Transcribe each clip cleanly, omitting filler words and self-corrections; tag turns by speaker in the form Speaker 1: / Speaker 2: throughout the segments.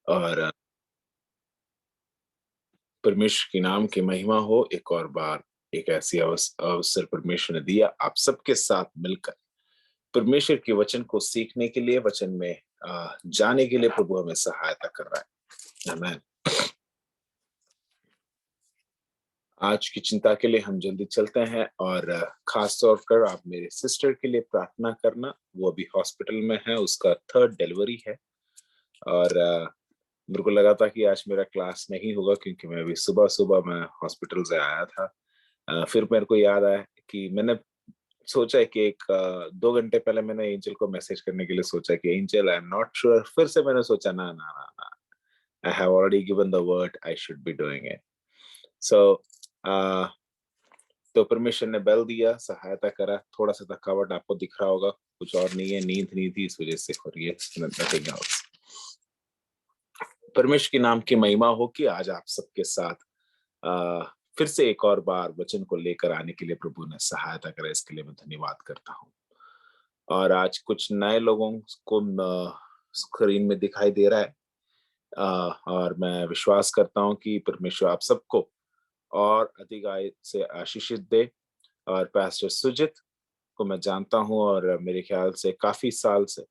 Speaker 1: और परमेश्वर के नाम की महिमा हो। एक और बार एक ऐसी अवसर परमेश्वर ने दिया आप सबके साथ मिलकर परमेश्वर के वचन को सीखने के लिए, वचन में जाने के लिए प्रभु हमें सहायता कर रहा है। आमीन। आज की चिंता के लिए हम जल्दी चलते हैं और खास तौर पर आप मेरे सिस्टर के लिए प्रार्थना करना। वो अभी हॉस्पिटल में है, उसका 3rd डिलीवरी है। और मेरे को लगा था कि आज मेरा क्लास नहीं होगा क्योंकि मैं अभी सुबह सुबह मैं हॉस्पिटल से आया था। फिर मेरे को याद आया कि मैंने सोचा है कि 2 घंटे पहले मैंने एंजल को मैसेज करने के लिए सोचा कि angel I am not sure. फिर से मैंने सोचा ना ना ना ना, I have already given the word, I should be doing it. So तो परमेश्वर ने बल दिया, सहायता करा। थोड़ा सा थकावट आपको दिख रहा होगा, कुछ और नहीं है, नींद नहीं थी इस वजह से हो रही है, nothing else। परमेश्वर के नाम की महिमा हो कि आज आप सबके साथ फिर से एक और बार वचन को लेकर आने के लिए प्रभु ने सहायता करा, इसके लिए मैं धन्यवाद करता हूँ। और आज कुछ नए लोगों को स्क्रीन में दिखाई दे रहा है, और मैं विश्वास करता हूँ कि परमेश्वर आप सबको और अधिक आय से आशीषित दे। और पास्टर सुजित को मैं जानता हूँ और मेरे ख्याल से काफी साल से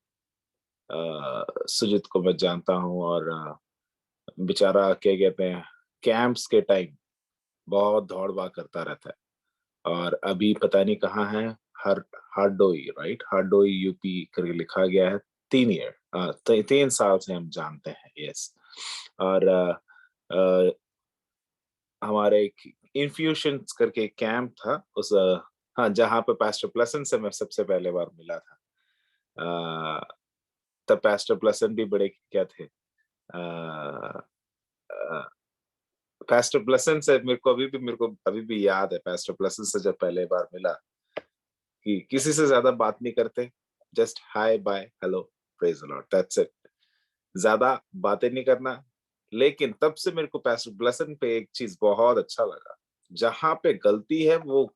Speaker 1: सुजित को मैं जानता हूँ। और बेचारा क्या कहते हैं, कैंप्स के टाइम बहुत दौड़ भाग करता रहता है और अभी पता नहीं कहाँ है। हर हारडोई, राइट, हारडोई यूपी करके लिखा गया है। 3 साल से हम जानते हैं। यस। और हमारे एक इन्फ्यूशन करके कैंप था उस हाँ, जहाँ पे पास्टर प्लसन से मैं सबसे पहले बार मिला था। तब पास्टर प्लसन भी बड़े क्या थे, पास्टर प्लसन से मेरे को अभी भी याद है, पास्टर प्लसन से जब पहले बार मिला कि किसी से ज्यादा बात नहीं करते, just hi bye hello praise the lord, that's it. ज्यादा बातें नहीं करना। लेकिन तब से मेरे को पास्टर ब्लसन पे एक चीज बहुत अच्छा लगा, जहां पे गलती है वो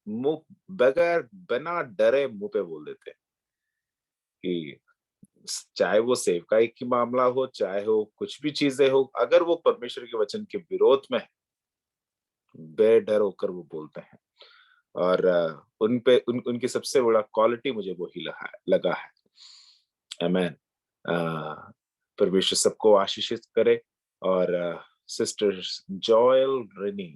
Speaker 1: मुंह बगैर बिना डरे मुंह पे बोल देते हैं कि चाहे वो सेवकाई की मामला हो, चाहे हो कुछ भी चीजें हो, अगर वो परमेश्वर के वचन के विरोध में है, बेडर होकर वो बोलते हैं। और उनकी सबसे बड़ा क्वालिटी मुझे वही लगा है। आमेन। परमेश्वर सबको आशीषित करे। और सिस्टर जॉयल रेनी,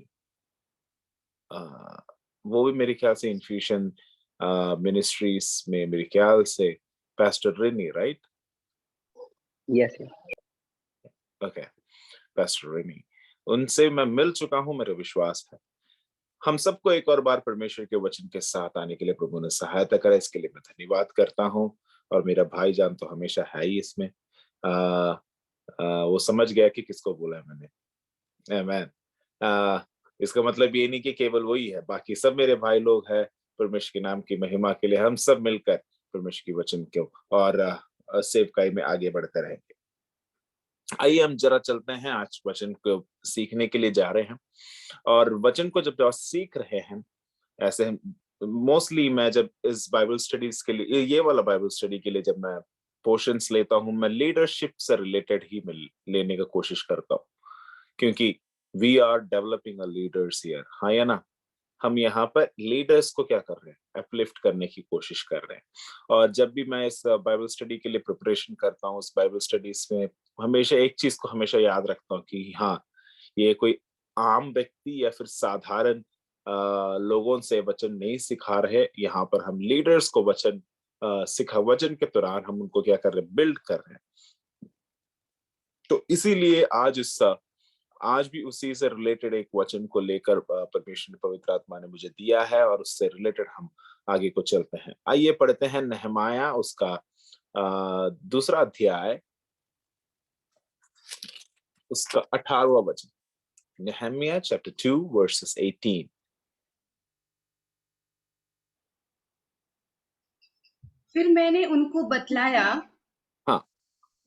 Speaker 1: वो भी मेरे ख्याल से इन्फ्यूशन मिनिस्ट्रीज में, मेरे ख्याल से पास्टर रेनी, राइट?
Speaker 2: यस
Speaker 1: ओके, पास्टर रेनी, उनसे मैं मिल चुका हूं, मेरा विश्वास है। हम सबको एक और बार परमेश्वर के वचन के साथ आने के लिए प्रभु ने सहायता करा, इसके लिए मैं धन्यवाद करता हूँ। और मेरा भाईजान तो हमेशा है ही इसमें। वो समझ गया कि किसको बोला है मैंने। आमेन। इसका मतलब ये नहीं कि केवल वही है, बाकी सब मेरे भाई लोग हैं। परमेश्वर के नाम की महिमा के लिए हम सब मिलकर परमेश्वर के वचन को और सेवकाई में आगे बढ़ते रहेंगे। आइए हम जरा चलते हैं, आज वचन को सीखने के लिए जा रहे हैं। और वचन को जब सीख रहे हैं, ऐसे मोस्टली मैं जब इस बाइबल स्टडीज के लिए, ये वाला बाइबल स्टडी के लिए जब मैं पोर्शंस लेता हूँ, मैं लीडरशिप से रिलेटेड ही मैं लेने का कोशिश करता हूँ, क्योंकि we are developing a leaders here. हाँ या ना? हम यहाँ पर लीडर्स को क्या कर रहे हैं, अपलिफ्ट करने की कोशिश कर रहे हैं। और जब भी मैं इस बाइबल स्टडी के लिए प्रिपरेशन करता हूँ, उस बाइबल स्टडीज में हमेशा एक चीज को हमेशा याद रखता हूँ कि हाँ, ये कोई आम व्यक्ति या फिर साधारण लोगों से वचन नहीं सिखा रहे। यहाँ पर हम लीडर्स को वचन सिखा, वचन के दौरान हम उनको क्या कर रहे हैं, बिल्ड कर रहे हैं। तो इसीलिए आज भी उसी से रिलेटेड एक वचन को लेकर परमेश्वर ने, पवित्र आत्मा ने मुझे दिया है, और उससे रिलेटेड हम आगे को चलते हैं। आइए पढ़ते हैं नहमाया, उसका 2 अध्याय, उसका 18वां वचन। Nehemiah chapter 2 verses 18।
Speaker 3: फिर मैंने उनको बतलाया
Speaker 1: हाँ।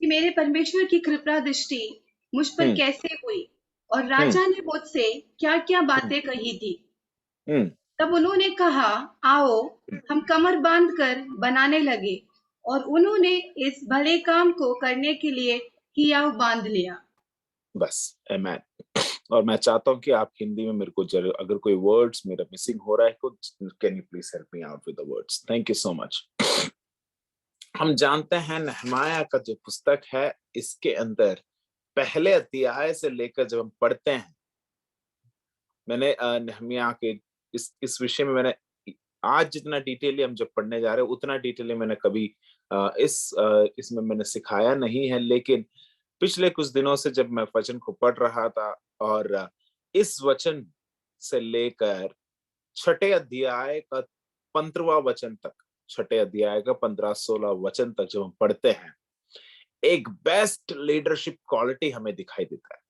Speaker 3: कि मेरे परमेश्वर की कृपा दृष्टि मुझ पर कैसे हुई और राजा ने मुझसे क्या क्या बातें कही थी। तब उन्होंने कहा, आओ हम कमर बांध कर बनाने लगे। और उन्होंने इस भले काम को करने के लिए किया और बांध लिया।
Speaker 1: बस, आमेन। और मैं चाहता हूं कि आप हिंदी में मेरे को अगर कोई वर्ड्स मेरा मिसिंग हो रहा है तो can you please help me out with the words. Thank you so much. हम जानते हैं नहमाया का जो पुस्तक है, इसके अंदर पहले अध्याय से लेकर जब हम पढ़ते हैं, मैंने नहमिया के इस विषय में मैंने आज जितना डिटेली हम जब पढ़ने जा रहे हैं उतना डिटेली मैंने कभी इसमें मैंने सिखाया नहीं है, लेकिन पिछले कुछ दिनों से जब मैं वचन को पढ़ रहा था और इस वचन से लेकर छठे अध्याय का 15वां वचन तक, छठे अध्याय का 15-16 वचन तक जब हम पढ़ते हैं, एक बेस्ट लीडरशिप क्वालिटी हमें दिखाई देता है,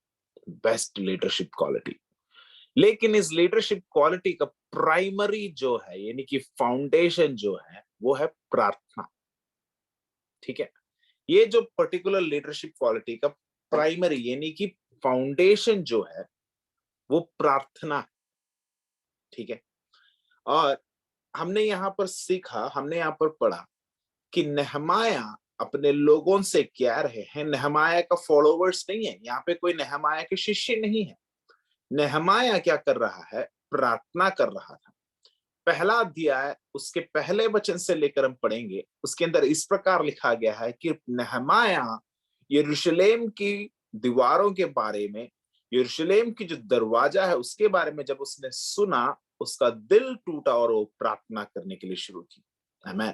Speaker 1: बेस्ट लीडरशिप क्वालिटी। लेकिन इस लीडरशिप क्वालिटी का प्राइमरी जो है, यानी कि फाउंडेशन जो है, वो है प्रार्थना। ठीक है, ये जो पर्टिकुलर लीडरशिप क्वालिटी का प्राइमरी यानी कि फाउंडेशन जो है वो प्रार्थना है। ठीक है, और हमने यहाँ पर सीखा, हमने यहाँ पर पढ़ा कि नहमाया अपने लोगों से क्या रहे हैं। नहमाया का फॉलोवर्स नहीं है, यहाँ पे कोई नहमाया के शिष्य नहीं है। नहमाया क्या कर रहा है? प्रार्थना कर रहा था। पहला अध्याय उसके पहले वचन से लेकर हम पढ़ेंगे, उसके अंदर इस प्रकार लिखा गया है कि नहमाया यरूशलेम की दीवारों के बारे में, यरूशलेम की जो दरवाजा है उसके बारे में जब उसने सुना, उसका दिल टूटा और वो प्रार्थना करने के लिए शुरू की। आमीन।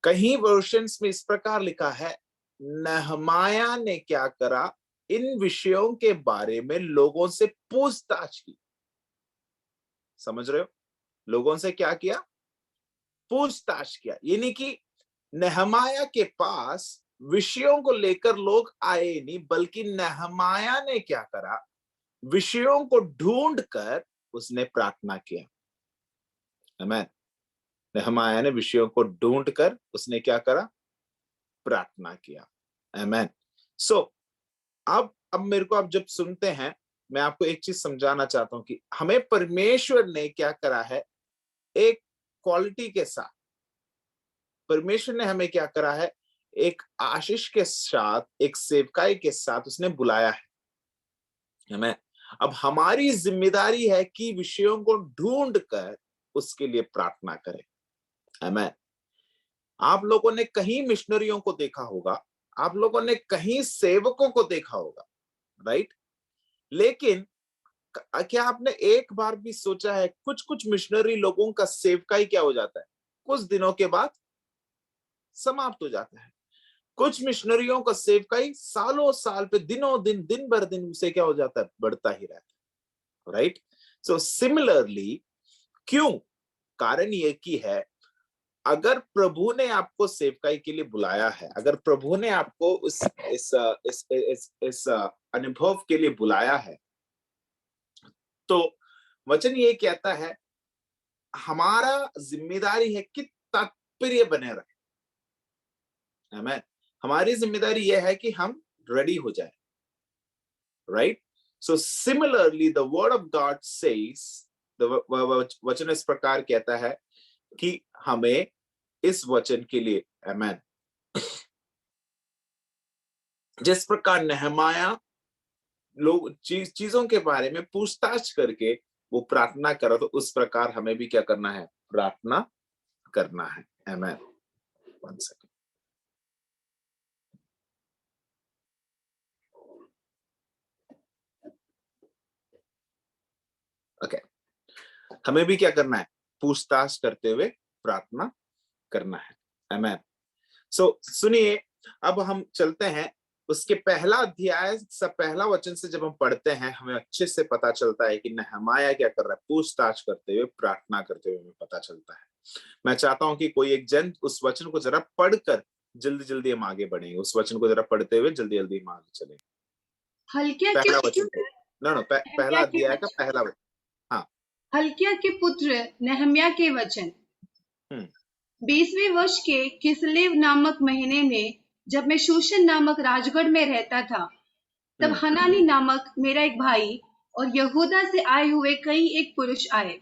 Speaker 1: कहीं वर्शन्स में इस प्रकार लिखा है, नहमाया ने क्या करा? इन विषयों के बारे में लोगों से पूछताछ की। समझ रहे हो? लोगों से क्या किया? पूछताछ किया। यानी कि नहमाया के पास विषयों को लेकर लोग आए नहीं, बल्कि नहमाया ने क्या करा? विषयों को ढूंढकर उसने प्रार्थना किया। आमीन। नहमाया ने विषयों को ढूंढकर उसने क्या करा? प्रार्थना किया। आमीन। सो अब मेरे को आप जब सुनते हैं, मैं आपको एक चीज समझाना चाहता हूं कि हमें परमेश्वर ने क्या करा है, एक क्वालिटी के साथ परमेश्वर ने हमें क्या करा है, एक आशीष के साथ, एक सेवकाई के साथ उसने बुलाया है हमें। अब हमारी जिम्मेदारी है कि विषयों को ढूंढकर उसके लिए प्रार्थना करें। आमीन। आप लोगों ने कहीं मिशनरियों को देखा होगा, आप लोगों ने कहीं सेवकों को देखा होगा, राइट? लेकिन क्या आपने एक बार भी सोचा है, कुछ कुछ मिशनरी लोगों का सेवकाई क्या हो जाता है? कुछ दिनों के बाद समाप्त हो जाता है। कुछ मिशनरियों का सेवकाई सालों साल पे, दिनों दिन, दिन भर दिन उसे क्या हो जाता है? बढ़ता ही रहता है, राइट? सो सिमिलरली, क्यों? कारण ये की है, अगर प्रभु ने आपको सेवकाई के लिए बुलाया है, अगर प्रभु ने आपको इस अनुभव के लिए बुलाया है, तो वचन ये कहता है हमारा जिम्मेदारी है कि तात्पर्य बने रहे। आमीन। हमारी जिम्मेदारी यह है कि हम रेडी हो जाए, right? So similarly the word of God says, वचन इस प्रकार कहता है कि हमें इस वचन के लिए, आमीन, जिस प्रकार नहमाया लोग चीजों के बारे में पूछताछ करके वो प्रार्थना करा, तो उस प्रकार हमें भी क्या करना है? प्रार्थना करना है। आमीन। One second. ओके, हमें भी क्या करना है? पूछताछ करते हुए प्रार्थना करना है। आमीन। सो सुनिए, अब हम चलते हैं उसके पहला अध्याय से पहला वचन से जब हम पढ़ते हैं, हमें अच्छे से पता चलता है कि नहमाया क्या कर रहा है। पूछताछ करते हुए, प्रार्थना करते हुए हमें पता चलता है। मैं चाहता हूं कि कोई एक जन उस वचन को जरा पढ़कर जल्दी जल्दी हम आगे बढ़ेंगे। उस वचन को जरा पढ़ते हुए जल्दी जल्दी हम आगे चलेंगे। पहला वचन, पहला अध्याय का पहला वचन। हाँ,
Speaker 3: हल्किय्याह के पुत्र नहम्याह के वचन। 20वें वर्ष के किस्लेव नामक महीने में, जब मैं शूशन नामक राजगढ़ में रहता था, तब हनानी नामक मेरा एक भाई और यहूदा से आए हुए कई एक पुरुष आए।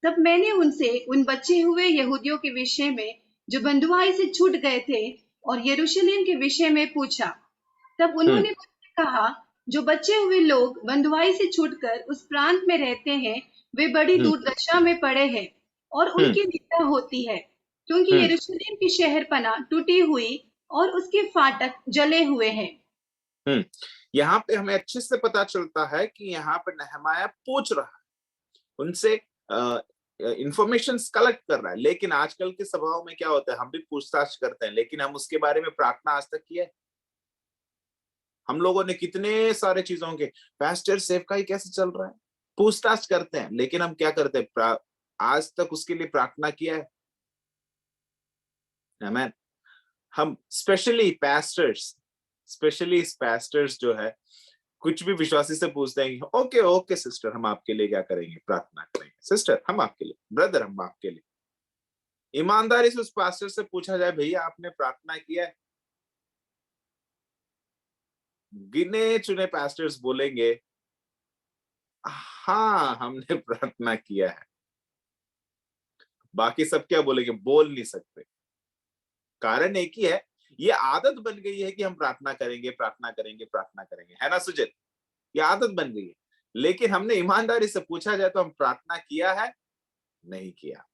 Speaker 3: तब मैंने उनसे उन बचे हुए यहूदियों के विषय में जो बंधुआई से छूट गए थे और यरूशलेम के विषय में पूछा। तब उन्होंने मुझसे कहा, जो बचे हुए लोग बंधुआई से छूटकर उस प्रांत में रहते हैं, वे बड़ी दुर्दशा में पड़े हैं और उनकी निंदा होती है, क्योंकि यरूशलेम की शहरपनाह टूटी हुई और उसके फाटक जले हुए हैं।
Speaker 1: यहाँ पे हमें अच्छे से पता चलता है कि यहाँ पे नहमाया पूछ रहा है, उनसे इंफॉर्मेशन कलेक्ट कर रहा है। लेकिन आजकल के स्वभाव में क्या होता है, हम भी पूछताछ करते हैं, लेकिन हम उसके बारे में प्रार्थना आज तक किया है? हम लोगों ने कितने सारे चीजों के पास्टर सेवकाई कैसे चल रहा है पूछताछ करते हैं, लेकिन हम क्या करते हैं, आज तक उसके लिए प्रार्थना किया है? आमीन। हम स्पेशली पास्टर्स जो है, कुछ भी विश्वासी से पूछते हैं, ओके ओके सिस्टर, हम आपके लिए क्या करेंगे, प्रार्थना करेंगे। सिस्टर हम आपके लिए, ब्रदर हम आपके लिए। ईमानदारी से उस पास्टर से पूछा जाए, भैया आपने प्रार्थना किया है? गिने चुने पास्टर्स बोलेंगे, हाँ हमने प्रार्थना किया है। बाकी सब क्या बोलेंगे, बोल नहीं सकते। कारण एक ही है, ये आदत बन गई है कि हम प्रार्थना करेंगे, प्रार्थना करेंगे, प्रार्थना करेंगे, है ना सुजित? ये आदत बन गई है। लेकिन हमने ईमानदारी से पूछा जाए तो हम प्रार्थना किया है? नहीं किया।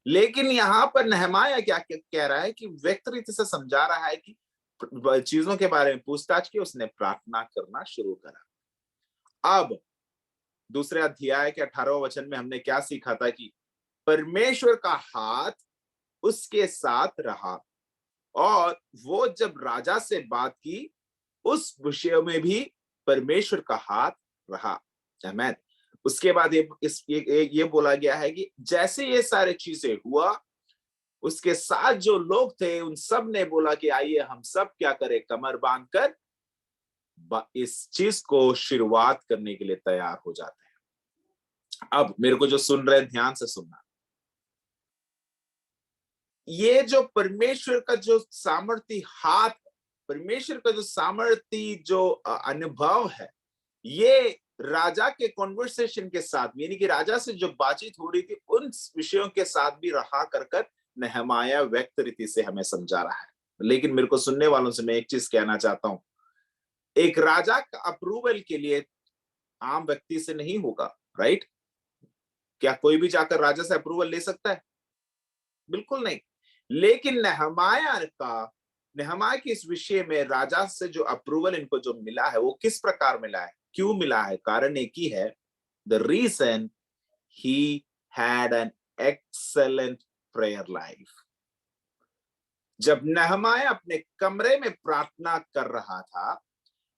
Speaker 1: लेकिन यहाँ पर नहमाया क्या कह रहा है कि व्यक्ति रीति से समझा रहा है कि चीजों के बारे में पूछताछ की, उसने प्रार्थना करना शुरू करा। अब दूसरे अध्याय के 18वें वचन में हमने क्या सीखा था कि परमेश्वर का हाथ उसके साथ रहा, और वो जब राजा से बात की, उस विषय में भी परमेश्वर का हाथ रहा। आमीन। उसके बाद ये बोला गया है कि जैसे ये सारे चीजें हुआ, उसके साथ जो लोग थे उन सब ने बोला कि आइए हम सब क्या करें, कमर बांधकर इस चीज को शुरुआत करने के लिए तैयार हो जाते हैं। अब मेरे को जो सुन रहे हैं, ध्यान से सुनना। ये जो परमेश्वर का जो सामर्थ्य हाथ, परमेश्वर का जो सामर्थ्य जो अनुभव है, ये राजा के कॉन्वर्सेशन के साथ, यानी कि राजा से जो बातचीत हो रही थी, उन विषयों के साथ भी रहा कर नहमाया व्यक्त रीति से हमें समझा रहा है। लेकिन मेरे को सुनने वालों से मैं एक चीज कहना चाहता हूं, एक राजा का अप्रूवल के लिए आम व्यक्ति से नहीं होगा, राइट? क्या कोई भी जाकर राजा से अप्रूवल ले सकता है? बिल्कुल नहीं। लेकिन नहमाया के इस विषय में राजा से जो अप्रूवल इनको जो मिला है, वो किस प्रकार मिला है, क्यों मिला है? कारण एक ही है, the reason he had an excellent prayer life. जब नहमाया अपने कमरे में प्रार्थना कर रहा था,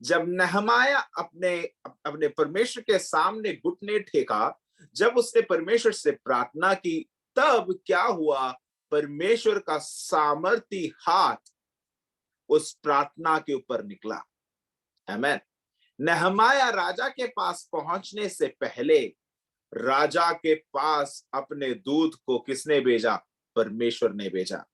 Speaker 1: जब नहमाया अपने परमेश्वर के सामने घुटने टेका, जब उसने परमेश्वर से प्रार्थना की, तब क्या हुआ, परमेश्वर का सामर्थी हाथ उस प्रार्थना के ऊपर निकला। आमीन। नहमाया राजा के पास पहुंचने से पहले राजा के पास अपने दूत को किसने भेजा? परमेश्वर ने भेजा।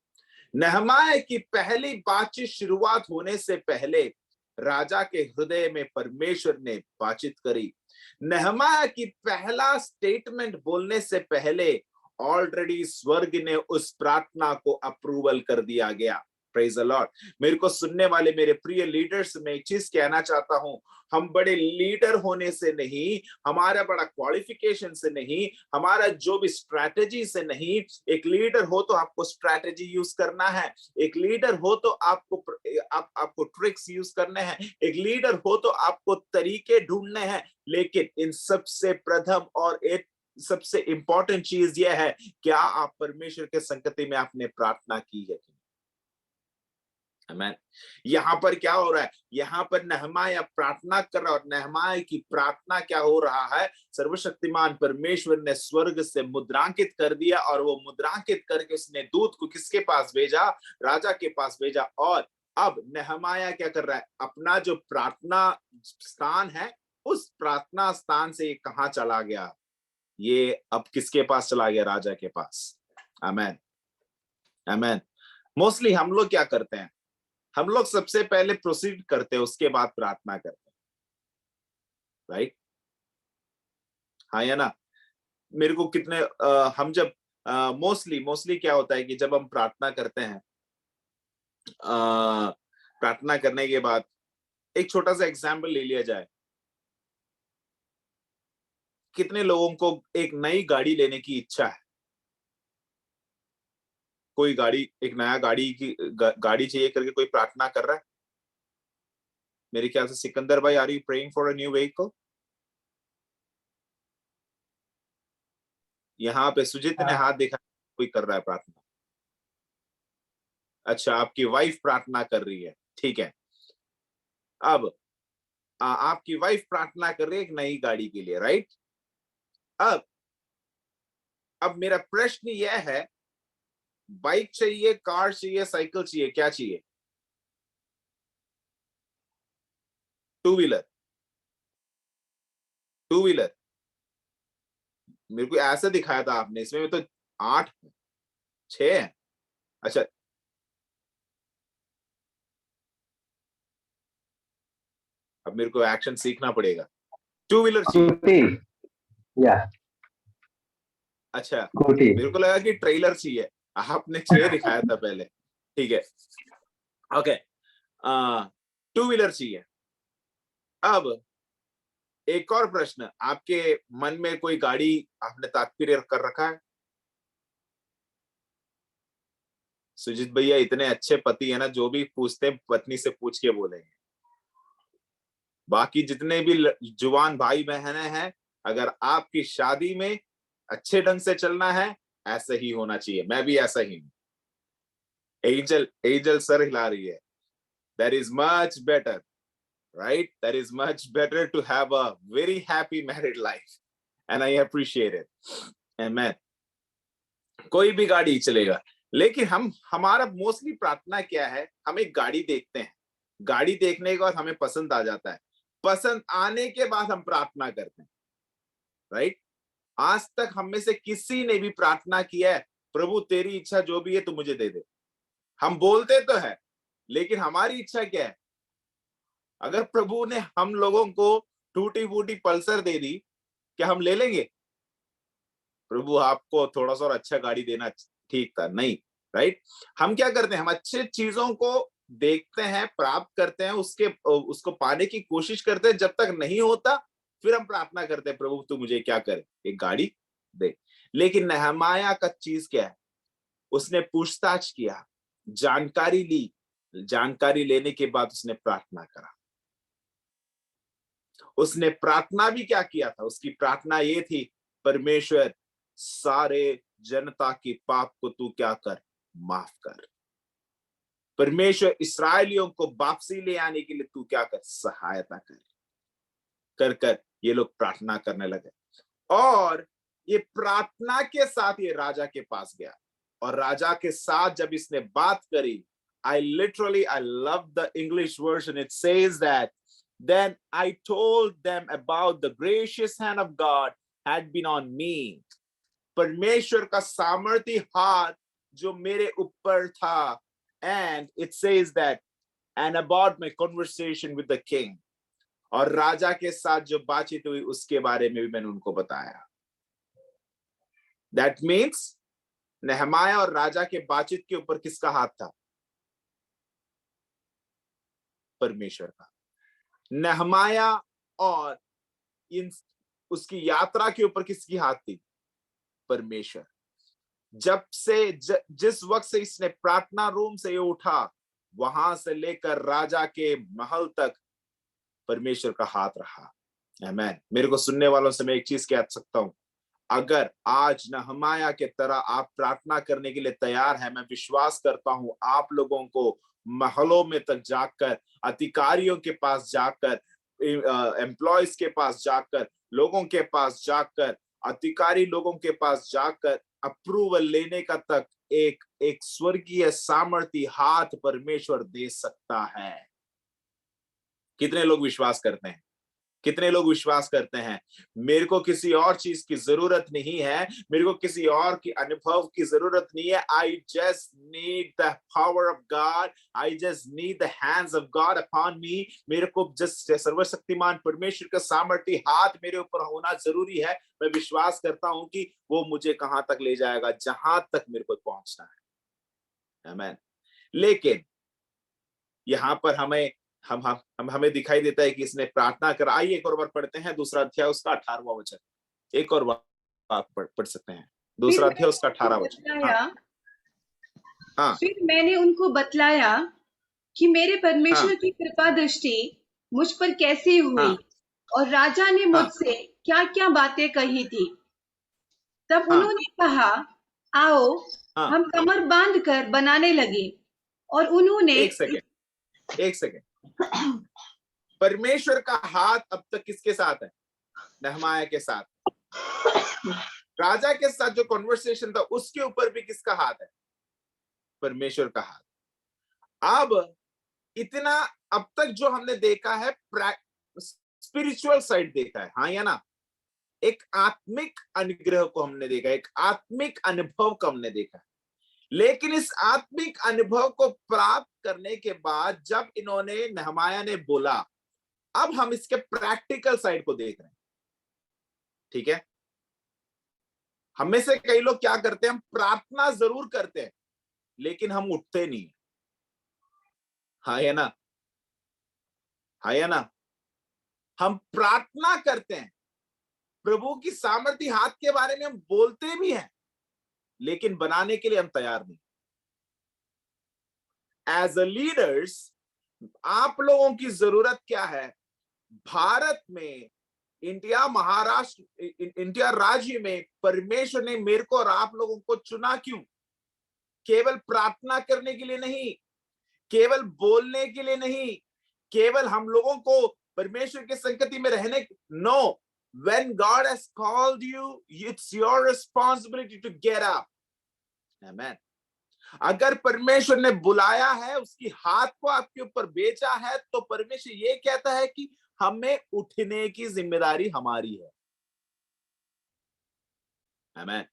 Speaker 1: नहमाया की पहली बातचीत शुरुआत होने से पहले राजा के हृदय में परमेश्वर ने बातचीत करी। नहमाया की पहला स्टेटमेंट बोलने से पहले ऑलरेडी स्वर्ग ने उस प्रार्थना को अप्रूवल कर दिया गया। Praise the Lord. मेरे को सुनने वाले मेरे प्रिय लीडर्स, में एक चीज कहना चाहता हूं, हम बड़े लीडर होने से नहीं, हमारा बड़ा क्वालिफिकेशन से नहीं, हमारा जो भी स्ट्रैटेजी से नहीं। एक लीडर हो तो आपको स्ट्रैटेजी यूज करना है, एक लीडर हो तो आपको ट्रिक्स यूज करने हैं, एक लीडर हो तो आपको तरीके ढूंढने हैं। लेकिन इन सबसे प्रथम और एक सबसे इंपॉर्टेंट चीज यह है, क्या आप परमेश्वर के संगति में आपने प्रार्थना की है? आमीन। यहाँ पर क्या हो रहा है, यहाँ पर नहमाया प्रार्थना कर रहा है, और नहमाया की प्रार्थना क्या हो रहा है, सर्वशक्तिमान परमेश्वर ने स्वर्ग से मुद्रांकित कर दिया, और वो मुद्रांकित करके उसने दूत को किसके पास भेजा? राजा के पास भेजा। और अब नहमाया क्या कर रहा है, अपना जो प्रार्थना स्थान है, उस प्रार्थना स्थान से ये कहां चला गया? ये अब किसके पास चला गया? राजा के पास। आमीन, आमीन। मोस्टली हम लोग क्या करते हैं, हम लोग सबसे पहले प्रोसीड करते हैं, उसके बाद प्रार्थना करते हैं, राइट? हाँ या ना? मेरे को कितने हम जब मोस्टली क्या होता है कि जब हम प्रार्थना करते हैं, प्रार्थना करने के बाद एक छोटा सा एग्जाम्पल ले लिया जाए, कितने लोगों को एक नई गाड़ी लेने की इच्छा है? कोई गाड़ी, एक नया गाड़ी चाहिए करके कोई प्रार्थना कर रहा है? मेरे ख्याल से सिकंदर भाई, are you praying for a new vehicle? यहाँ पे सुजीत ने हाथ दिखा, कोई कर रहा है प्रार्थना। अच्छा, आपकी वाइफ प्रार्थना कर रही है, ठीक है। अब आपकी वाइफ प्रार्थना कर रही है एक नई गाड़ी के लिए, राइट? अब मेरा प्रश्न यह है, बाइक चाहिए, कार चाहिए, साइकिल चाहिए, क्या चाहिए? Two wheeler. टू व्हीलर मेरे को ऐसा दिखाया था आपने, इसमें तो 8 6 है। अच्छा, अब मेरे को एक्शन सीखना पड़ेगा। टू व्हीलर चाहिए।
Speaker 2: या
Speaker 1: अच्छा, मेरे को लगा कि ट्रेलर चाहिए, आपने 6 दिखाया था पहले, ठीक है, ओके। टू व्हीलर चाहिए। अब एक और प्रश्न, आपके मन में कोई गाड़ी आपने तात्पर्य कर रखा है? सुजीत भैया इतने अच्छे पति है ना, जो भी पूछते हैं पत्नी से पूछ के बोलेंगे। बाकी जितने भी जुवान भाई बहनें हैं, अगर आपकी शादी में अच्छे ढंग से चलना है, ऐसा ही होना चाहिए। मैं भी ऐसा ही हूं। एंजल सर हिला रही है। That is much better, right? That is much better to have a very happy married life, and I appreciate it. Amen. कोई भी गाड़ी चलेगा, लेकिन हमारा मोस्टली प्रार्थना क्या है? हम एक गाड़ी देखते हैं, गाड़ी देखने के बाद हमें पसंद आ जाता है, पसंद आने के बाद हम प्रार्थना करते हैं, राइट? आज तक हम में से किसी ने भी प्रार्थना किया है, प्रभु तेरी इच्छा जो भी है तू मुझे दे दे? हम बोलते तो है, लेकिन हमारी इच्छा क्या है? अगर प्रभु ने हम लोगों को टूटी फूटी पल्सर दे दी, क्या हम ले लेंगे? प्रभु आपको थोड़ा सा और अच्छा गाड़ी देना ठीक था, नहीं, राइट? हम क्या करते हैं? हम अच्छे चीजों को देखते हैं, प्राप्त करते हैं, उसको पाने की कोशिश करते हैं। जब तक नहीं होता, फिर हम प्रार्थना करते हैं, प्रभु तू मुझे क्या करे, एक गाड़ी दे। लेकिन नहमाया का चीज क्या है? उसने पूछताछ किया, जानकारी ली, जानकारी लेने के बाद उसने प्रार्थना करा। उसने प्रार्थना भी क्या किया था? उसकी प्रार्थना ये थी, परमेश्वर सारे जनता की पाप को तू क्या कर, माफ कर। परमेश्वर इसराइलियों को वापसी ले आने के लिए तू क्या कर, सहायता कर। कर कर ये लोग प्रार्थना करने लगे, और ये प्रार्थना के साथ ये राजा के पास गया, और राजा के साथ जब इसने बात करी, I love the English version. It says that then I told them about the gracious hand of God had been on me. परमेश्वर का सामर्थी हाथ जो मेरे ऊपर था, and it says that and about my conversation with the king. और राजा के साथ जो बातचीत हुई उसके बारे में भी मैंने उनको बताया। That means नेहमाया और राजा के बातचीत के ऊपर किसका हाथ था? परमेश्वर का। नेहमाया और उसकी यात्रा के ऊपर किसकी हाथ थी? परमेश्वर। जब से जिस वक्त से इसने प्रार्थना रूम से ये उठा, वहां से लेकर राजा के महल तक परमेश्वर का हाथ रहा। आमीन। मेरे को सुनने वालों से मैं एक चीज कह सकता हूं, अगर आज नहमाया के तरह आप प्रार्थना करने के लिए तैयार हैं, मैं विश्वास करता हूं आप लोगों को महलों में तक जाकर, अधिकारियों के पास जाकर, एम्प्लॉयज के पास जाकर, लोगों के पास जाकर, अधिकारी लोगों के पास जाकर अप्रूवल लेने का तक एक स्वर्गीय सामर्थी हाथ परमेश्वर दे सकता है। कितने लोग विश्वास करते हैं? कितने लोग विश्वास करते हैं? मेरे को किसी और चीज की जरूरत नहीं है, मेरे को किसी और की अनुभव की जरूरत नहीं है। I just need the power of God. I just need the hands of God upon me. मेरे को जस्ट सर्वशक्तिमान परमेश्वर का सामर्थी हाथ मेरे ऊपर होना जरूरी है। मैं विश्वास करता हूं कि वो मुझे कहां तक ले जाएगा, जहां तक मेरे को पहुंचना है। आमीन। लेकिन यहां पर हमें हमें दिखाई देता है कि इसने प्रार्थना कर। आइए एक और बार पढ़ते हैं, दूसरा अध्याय उसका 18वां वचन। एक और बार आप पढ़ सकते हैं,
Speaker 3: फिर
Speaker 1: दूसरा अध्याय
Speaker 3: मैंने
Speaker 1: उसका
Speaker 3: उनको
Speaker 1: 18 वचन।
Speaker 3: बतलाया
Speaker 1: हाँ
Speaker 3: फिर मैंने उनको बतलाया कि मेरे
Speaker 1: हाँ
Speaker 3: परमेश्वर की कृपा दृष्टि मुझ पर कैसे हुई
Speaker 1: हाँ
Speaker 3: और राजा ने
Speaker 1: हाँ
Speaker 3: मुझसे क्या क्या बातें कही थी। तब
Speaker 1: हाँ
Speaker 3: उन्होंने कहा, आओ
Speaker 1: हाँ।
Speaker 3: हम कमर बांध कर बनाने लगे। और उन्होंने
Speaker 1: एक सेकेंड, एक सेकेंड। परमेश्वर का हाथ अब तक किसके साथ है? नहमाया के साथ। राजा के साथ जो कॉन्वर्सेशन था उसके ऊपर भी किसका हाथ है? परमेश्वर का हाथ। अब इतना अब तक जो हमने देखा है, स्पिरिचुअल साइड देखा है, हाँ या ना? एक आत्मिक अनुग्रह को हमने देखा, एक आत्मिक अनुभव को हमने देखा। लेकिन इस आत्मिक अनुभव को प्राप्त करने के बाद जब इन्होंने, नहमाया ने बोला, अब हम इसके प्रैक्टिकल साइड को देख रहे हैं। ठीक है, हम में से कई लोग क्या करते हैं, हम प्रार्थना जरूर करते हैं लेकिन हम उठते नहीं। हाँ या ना? हाँ या ना? हम प्रार्थना करते हैं, प्रभु की सामर्थ्य हाथ के बारे में हम बोलते भी हैं, लेकिन बनाने के लिए हम तैयार नहीं। एज अ लीडर्स, आप लोगों की जरूरत क्या है? भारत में, इंडिया महाराष्ट्र, इंडिया राज्य में परमेश्वर ने मेरे को और आप लोगों को चुना क्यों? केवल प्रार्थना करने के लिए नहीं, केवल बोलने के लिए नहीं, केवल हम लोगों को परमेश्वर के संगति में रहने। No, when God has called you, it's your responsibility to get up. Amen. अगर परमेश्वर ने बुलाया है, उसकी हाथ को आपके ऊपर भेजा है, तो परमेश्वर ये कहता है कि हमें उठने की जिम्मेदारी हमारी है। आमेन।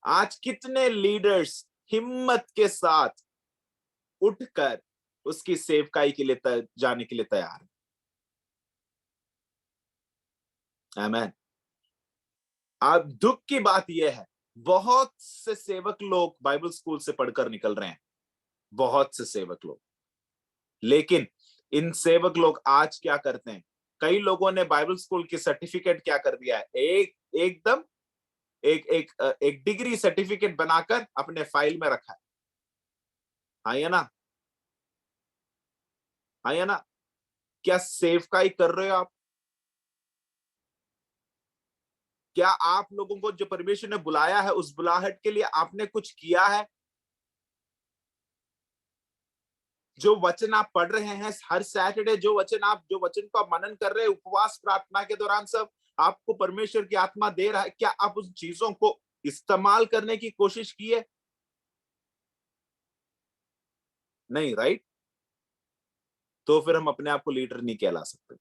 Speaker 1: आज कितने लीडर्स हिम्मत के साथ उठकर उसकी सेवकाई के लिए जाने के लिए तैयार है? आमेन। अब दुख की बात यह है, बहुत से सेवक लोग बाइबल स्कूल से पढ़कर निकल रहे हैं, बहुत से सेवक लोग। लेकिन इन सेवक लोग आज क्या करते हैं? कई लोगों ने बाइबल स्कूल की सर्टिफिकेट क्या कर दिया है, एकदम एक डिग्री सर्टिफिकेट बनाकर अपने फाइल में रखा है। हाँ या ना? हाँ या ना? क्या सेवकाई कर रहे हो आप? क्या आप लोगों को जो परमेश्वर ने बुलाया है, उस बुलाहट के लिए आपने कुछ किया है? जो वचन आप पढ़ रहे हैं हर सैटरडे, जो वचन को आप मनन कर रहे हैं उपवास प्रार्थना के दौरान, सब आपको परमेश्वर की आत्मा दे रहा है, क्या आप उन चीजों को इस्तेमाल करने की कोशिश की है? नहीं, राइट? तो फिर हम अपने आप को लीडर नहीं कहला सकते।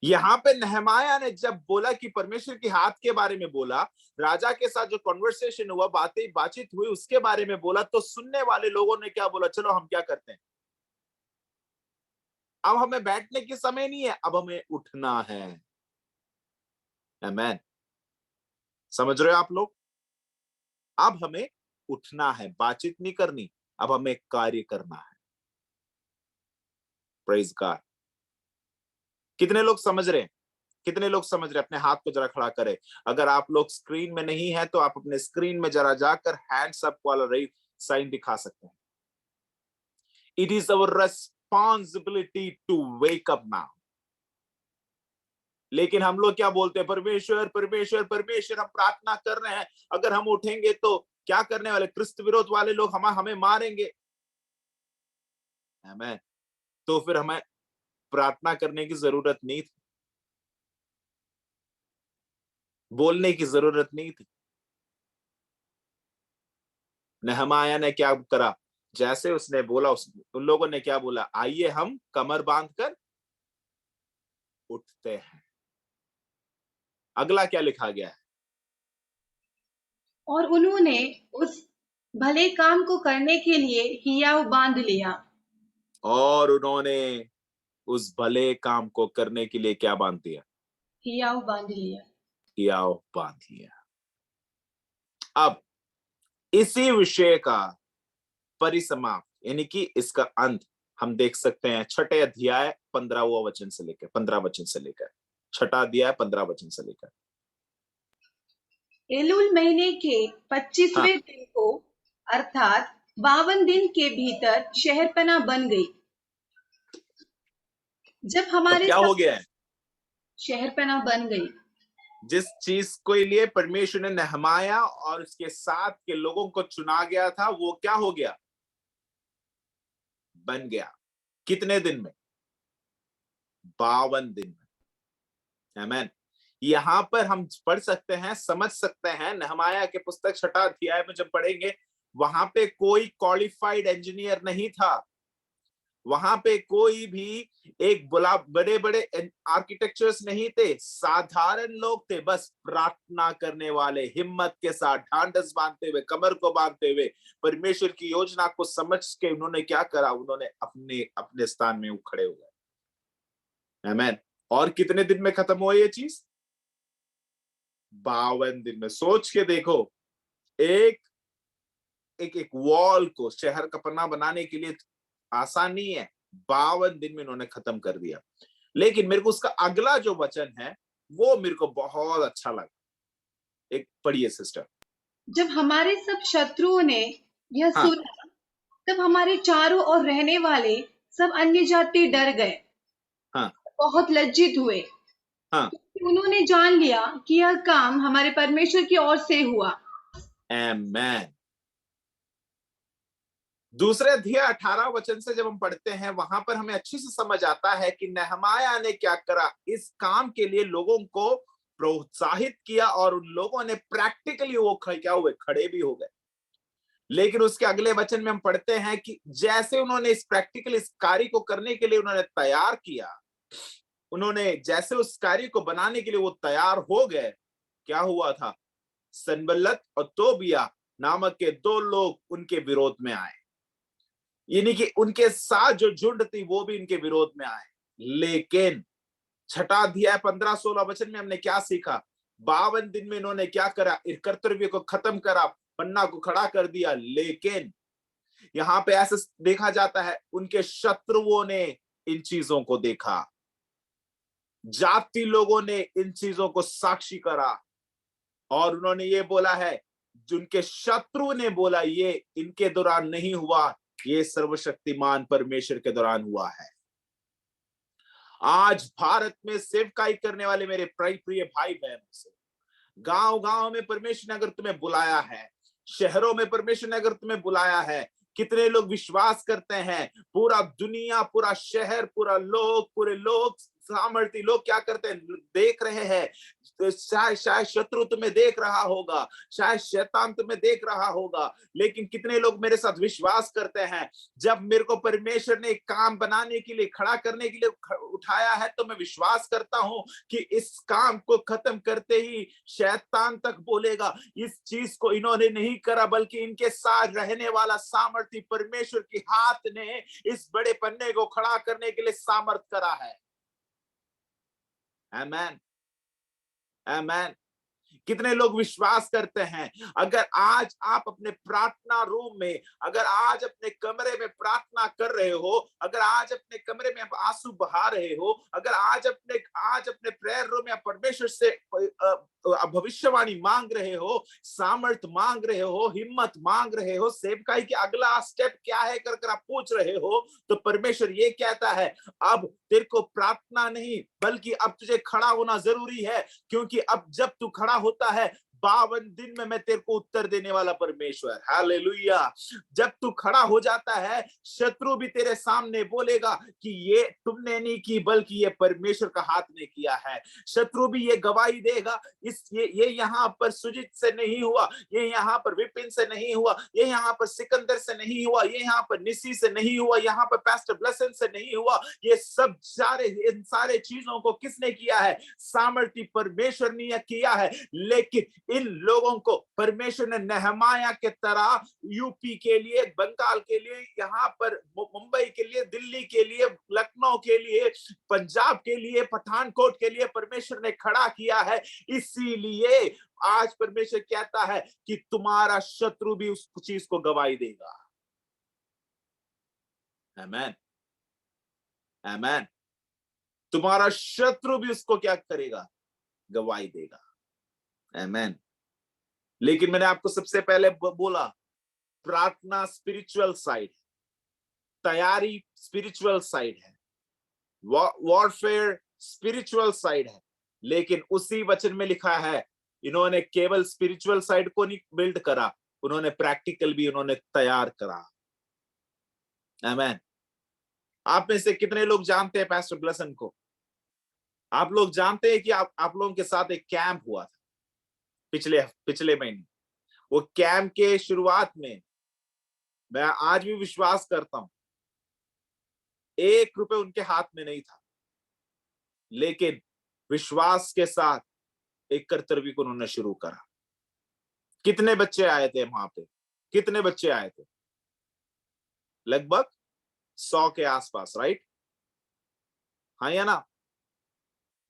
Speaker 1: यहां पे नहमाया ने जब बोला कि परमेश्वर के हाथ के बारे में बोला, राजा के साथ जो कॉन्वर्सेशन हुआ, बातचीत हुई, उसके बारे में बोला, तो सुनने वाले लोगों ने क्या बोला? चलो हम क्या करते हैं, अब हमें बैठने की समय नहीं है, अब हमें उठना है। आमेन। समझ रहे हो आप लोग? अब हमें उठना है, बातचीत नहीं करनी, अब हमें कार्य करना है। Praise God. कितने लोग समझ रहे हैं? कितने लोग समझ रहे हैं? अपने हाथ को जरा खड़ा करें। अगर आप लोग स्क्रीन में नहीं है तो आप अपने स्क्रीन में जरा जाकर हैंड्स अप वाला साइन दिखा सकते हैं। It is our responsibility to wake up now. लेकिन हम लोग क्या बोलते हैं? परमेश्वर परमेश्वर परमेश्वर, हम प्रार्थना कर रहे हैं, अगर हम उठेंगे तो क्या करने वाले? क्रिस्त विरोध वाले लोग हमें मारेंगे। आमेन। तो फिर हमें प्रार्थना करने की जरूरत नहीं थी, बोलने की जरूरत नहीं थी। नहमाया ने क्या करा? जैसे उसने बोला, उन लोगों ने क्या बोला? आइए हम कमर बांधकर उठते हैं। अगला क्या लिखा गया है?
Speaker 3: और उन्होंने उस भले काम को करने के लिए हियाव बांध लिया।
Speaker 1: और उन्होंने उस भले काम को करने के लिए क्या बांध दिया?
Speaker 3: हियाव बांध लिया।
Speaker 1: हियाव बांध लिया। अब इसी विषय का परिसमाप्त, यानी कि इसका अंत हम देख सकते हैं 6 अध्याय 15वां वचन से लेकर 15 वचन से लेकर 6 अध्याय 15 वचन से लेकर।
Speaker 3: एलूल महीने के
Speaker 1: हाँ
Speaker 3: 25वें दिन को अर्थात 52 दिन के भीतर शहरपनाह बन गई। जब
Speaker 1: अब
Speaker 3: हमारे
Speaker 1: क्या
Speaker 3: सब
Speaker 1: हो गया है?
Speaker 3: शहरपनाह बन गई।
Speaker 1: जिस चीज के लिए परमेश्वर ने नहमाया और उसके साथ के लोगों को चुना गया था, वो क्या हो गया? बन गया। कितने दिन में? 52 दिन में। आमेन। यहां पर हम पढ़ सकते हैं, समझ सकते हैं, नहमाया के पुस्तक 6 अध्याय में जब पढ़ेंगे, वहां पे कोई क्वालिफाइड इंजीनियर नहीं था, वहां पे कोई भी एक बड़े बड़े आर्किटेक्चर्स नहीं थे, साधारण लोग थे, बस प्रार्थना करने वाले, हिम्मत के साथ ढांढस बांधते हुए, कमर को बांधते हुए परमेश्वर की योजना को समझ के उन्होंने क्या करा? उन्होंने अपने अपने स्थान में खड़े हो गए। आमेन। और कितने दिन में खत्म हुआ ये चीज? 52 दिन में। सोच के देखो, एक एक एक वॉल को, शहर का पन्ना बनाने के लिए आसान नहीं है। 52 दिन में इन्होंने खत्म कर दिया। लेकिन मेरे को उसका अगला जो वचन है वो मेरे को बहुत अच्छा लगा। एक पढ़िए सिस्टर।
Speaker 3: जब हमारे सब शत्रुओं ने यह
Speaker 1: हाँ
Speaker 3: सुना, तब हमारे चारों ओर रहने वाले सब अन्य जाति डर गए,
Speaker 1: हाँ
Speaker 3: बहुत लज्जित हुए,
Speaker 1: हाँ।
Speaker 3: क्योंकि उन्होंने जान लिया कि यह काम हमारे परमेश्वर की ओर से हुआ।
Speaker 1: आमेन। दूसरे अध्याय 18 वचन से जब हम पढ़ते हैं, वहां पर हमें अच्छे से समझ आता है कि नहमाया ने क्या करा। इस काम के लिए लोगों को प्रोत्साहित किया और उन लोगों ने प्रैक्टिकली वो क्या हुए? खड़े भी हो गए। लेकिन उसके अगले वचन में हम पढ़ते हैं कि जैसे उन्होंने इस प्रैक्टिकल इस कार्य को करने के लिए उन्होंने तैयार किया, उन्होंने जैसे उस कार्य को बनाने के लिए वो तैयार हो गए, क्या हुआ था? सनबल्लत और तोबिया नामक के 2 लोग उनके विरोध में आए, यानी कि उनके साथ जो झुंड थी वो भी इनके विरोध में आए। लेकिन 6 अध्याय 15-16 वचन में हमने क्या सीखा? 52 दिन में इन्होंने क्या करा? इस कर्तव्य को खत्म करा, पन्ना को खड़ा कर दिया। लेकिन यहाँ पे ऐसा देखा जाता है, उनके शत्रुओं ने इन चीजों को देखा, जाति लोगों ने इन चीजों को साक्षी करा और उन्होंने ये बोला है, जिनके शत्रु ने बोला ये इनके दौरान नहीं हुआ, ये सर्वशक्तिमान परमेश्वर के दौरान हुआ है। आज भारत में सेवकाई करने वाले मेरे प्रिय भाई बहनों से, गांव गांव में परमेश्वर ने अगर तुम्हें बुलाया है, शहरों में परमेश्वर ने अगर तुम्हें बुलाया है, कितने लोग विश्वास करते हैं? पूरा दुनिया, पूरा शहर, पूरे लोग, सामर्थी लोग क्या करते हैं? देख रहे हैं। तो शायद शत्रु तुम्हें देख रहा होगा, शायद शैतान तुम्हें देख रहा होगा, लेकिन कितने लोग मेरे साथ विश्वास करते हैं? जब मेरे को परमेश्वर ने काम बनाने के लिए, खड़ा करने के लिए उठाया है, तो मैं विश्वास करता हूं कि इस काम को खत्म करते ही शैतान तक बोलेगा, इस चीज को इन्होंने नहीं करा, बल्कि इनके साथ रहने वाला सामर्थी परमेश्वर की हाथ ने इस बड़े पन्ने को खड़ा करने के लिए सामर्थ करा है। आमेन, आमेन। कितने लोग विश्वास करते हैं? अगर आज आप अपने प्रार्थना रूम में, अगर आज अपने कमरे में प्रार्थना कर रहे हो, अगर आज अपने कमरे में आप आंसू बहा रहे हो, अगर आज अपने प्रेयर रूम में परमेश्वर से भविष्यवाणी मांग रहे हो, सामर्थ मांग रहे हो, हिम्मत मांग रहे हो, सेवकाई के अगला स्टेप क्या है कर आप पूछ रहे हो, तो परमेश्वर ये कहता है, अब तेरे को प्रार्थना नहीं, बल्कि अब तुझे खड़ा होना जरूरी है, क्योंकि अब जब तू खड़ा होता है, 52 दिन में मैं तेरे को उत्तर देने वाला परमेश्वर। हालेलुया। जब तू खड़ा हो जाता है, शत्रु भी तेरे सामने बोलेगा कि ये तुमने नहीं की, बल्कि ये परमेश्वर का हाथ ने किया है। शत्रु भी ये गवाही देगा, ये यहाँ पर सुजीत से नहीं हुआ, ये यहाँ पर विपिन से नहीं हुआ, ये यहाँ पर सिकंदर से नहीं हुआ, ये यहाँ पर निसी से नहीं हुआ, यहाँ पर पास्टर ब्लेसन से नहीं हुआ। ये सब इन सारे चीजों को किसने किया है? सामर्थी परमेश्वर ने किया है। लेकिन इन लोगों को परमेश्वर ने नहमाया के तरह यूपी के लिए, बंगाल के लिए, यहाँ पर मुंबई के लिए, दिल्ली के लिए, लखनऊ के लिए, पंजाब के लिए, पठानकोट के लिए परमेश्वर ने खड़ा किया है। इसीलिए आज परमेश्वर कहता है कि तुम्हारा शत्रु भी उस चीज को गवाही देगा। आमेन, आमेन। तुम्हारा शत्रु भी उसको क्या करेगा? गवाही देगा। आमेन। लेकिन मैंने आपको सबसे पहले बोला, प्रार्थना स्पिरिचुअल साइड, तैयारी स्पिरिचुअल साइड है, वॉरफेयर स्पिरिचुअल साइड है। लेकिन उसी वचन में लिखा है, इन्होंने केवल स्पिरिचुअल साइड को नहीं बिल्ड करा, उन्होंने प्रैक्टिकल भी उन्होंने तैयार करा। आमेन। आप में से कितने लोग जानते हैं पास्टर ब्लेसन को? आप लोग जानते हैं कि आप लोगों के साथ एक कैंप हुआ था पिछले महीने। वो कैंप के शुरुआत में मैं आज भी विश्वास करता हूं, 1 रुपए उनके हाथ में नहीं था, लेकिन विश्वास के साथ एक कर्तव्य को उन्होंने शुरू करा। कितने बच्चे आए थे वहां पे? कितने बच्चे आए थे? लगभग 100 के आसपास, राइट? हाँ या ना?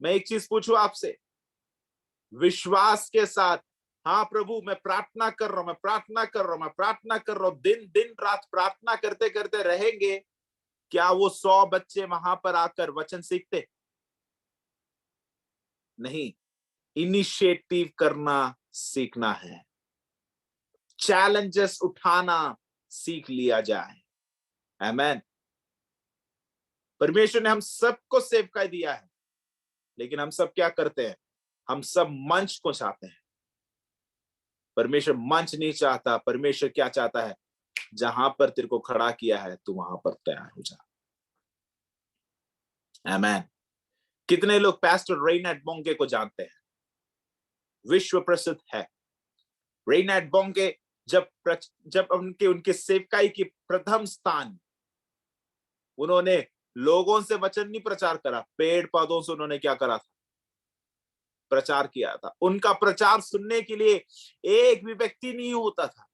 Speaker 1: मैं एक चीज पूछूं आपसे, विश्वास के साथ, हाँ प्रभु मैं प्रार्थना कर रहा हूं, मैं प्रार्थना कर रहा हूं, मैं प्रार्थना कर रहा हूं, दिन दिन रात प्रार्थना करते करते रहेंगे, क्या वो 100 बच्चे वहां पर आकर वचन सीखते? नहीं। इनिशिएटिव करना सीखना है, चैलेंजेस उठाना सीख लिया जाए। आमेन। परमेश्वर ने हम सबको सेवकाई दिया है, लेकिन हम सब क्या करते हैं? हम सब मंच को चाहते हैं। परमेश्वर मंच नहीं चाहता। परमेश्वर क्या चाहता है? जहां पर तेरे को खड़ा किया है, तू वहां पर तैयार हो जा। आमेन। कितने लोग पास्टर रेनल्ड बोंगे को जानते हैं? विश्व प्रसिद्ध है। रेनल्ड बोंगे जब उनके सेवकाई की प्रथम स्थान, उन्होंने लोगों से वचन नहीं प्रचार करा, पेड़ पौधों से उन्होंने क्या करा था? प्रचार किया था। उनका प्रचार सुनने के लिए एक भी व्यक्ति नहीं होता था।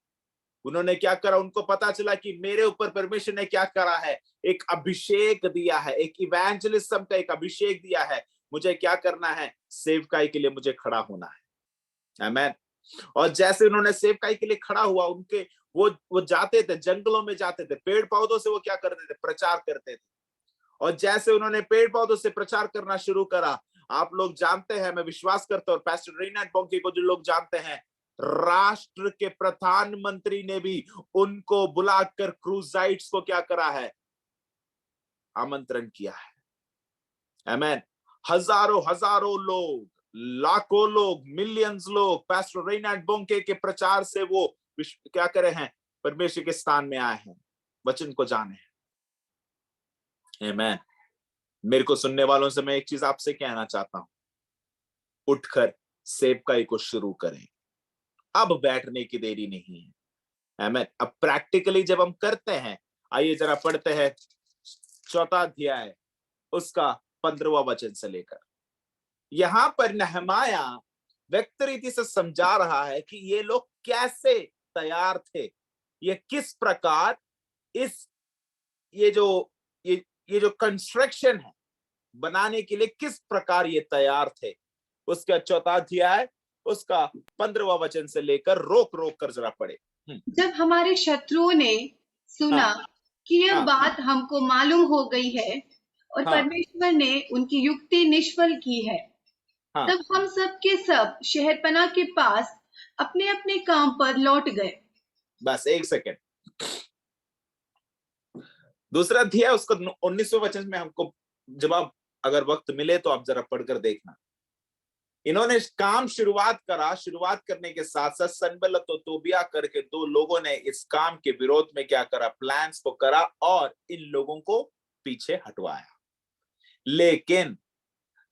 Speaker 1: उन्होंने क्या करा? उनको पता चला कि मेरे ऊपर परमेश्वर ने क्या करा है, एक अभिषेक दिया है, एक इवेंजलिज्म का एक अभिषेक दिया है। मुझे क्या करना है? सेवकाई के लिए मुझे खड़ा होना है। आमेन। और जैसे उन्होंने सेवकाई के लिए खड़ा हुआ, उनके वो जाते थे, जंगलों में जाते थे, पेड़ पौधों से वो क्या करते थे? प्रचार करते थे। और जैसे उन्होंने पेड़ पौधों से प्रचार करना शुरू करा, आप लोग जानते हैं, मैं विश्वास करता हूं, पास्टर रेनल्ड बोंगे को जो लोग जानते हैं, राष्ट्र के प्रधानमंत्री ने भी उनको बुलाकर क्रूजाइड्स को क्या करा है? आमंत्रण किया है। आमेन। हजारों हजारों लोग, लाखों लोग, मिलियंस लोग पास्टर रेनल्ड बोंगे के प्रचार से वो क्या करे हैं? परमेश्वर के स्थान में आए हैं, वचन को जाने हैं। आमेन। मेरे को सुनने वालों से मैं एक चीज आपसे कहना चाहता हूं, उठकर सेवकाई को शुरू करें। अब बैठने की देरी नहीं है। आमेन। अब प्रैक्टिकली जब हम करते हैं, आइए जरा पढ़ते हैं 4वां अध्याय, उसका 15वां वचन से लेकर। यहां पर नहमाया व्यक्त रीति से समझा रहा है कि ये लोग कैसे तैयार थे, ये किस प्रकार ये जो कंस्ट्रक्शन है बनाने के लिए किस प्रकार ये तैयार थे। उसका 4वां अध्याय, उसका 15वां वचन से लेकर रोक रोक कर जरा पढ़े।
Speaker 3: जब हमारे शत्रुओं ने सुना कि यह बात हमको मालूम हो गई है और परमेश्वर ने उनकी युक्ति निष्फल की है, तब हम सब के सब शहरपनाह के पास अपने अपने काम पर लौट गए।
Speaker 1: बस एक सेकेंड। दूसरा अध्याय, उसका 19वें वचन में हमको जब आप अगर वक्त मिले तो आप जरा पढ़कर देखना। इन्होंने काम शुरुआत करने के साथ साथ सनबलत और तोबिया करके 2 लोगों ने इस काम के विरोध में क्या करा? प्लान्स को करा और इन लोगों को पीछे हटवाया। लेकिन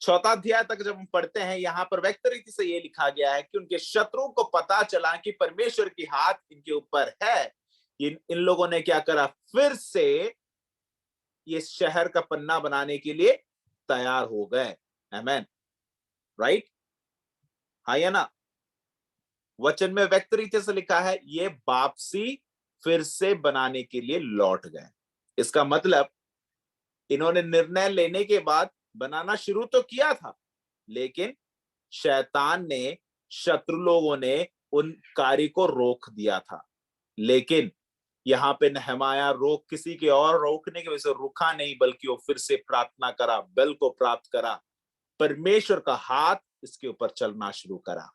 Speaker 1: 4वां अध्याय तक जब हम पढ़ते हैं, यहां पर व्यक्त रीति से ये लिखा गया है कि उनके शत्रुओं को पता चला कि परमेश्वर की हाथ इनके ऊपर है। इन लोगों ने क्या करा? फिर से ये शहर का पन्ना बनाने के लिए तैयार हो गए। आमेन। राइट? हाँ या ना? वचन में व्यक्त रीति से लिखा है, ये वापसी फिर से बनाने के लिए लौट गए। इसका मतलब इन्होंने निर्णय लेने के बाद बनाना शुरू तो किया था, लेकिन शैतान ने, शत्रु लोगों ने उन कार्य को रोक दिया था। लेकिन यहाँ पे नहमाया किसी के और रोकने की वजह से रुका नहीं, बल्कि वो फिर से प्रार्थना करा, बल को प्राप्त करा, परमेश्वर का हाथ इसके ऊपर चलना शुरू करा।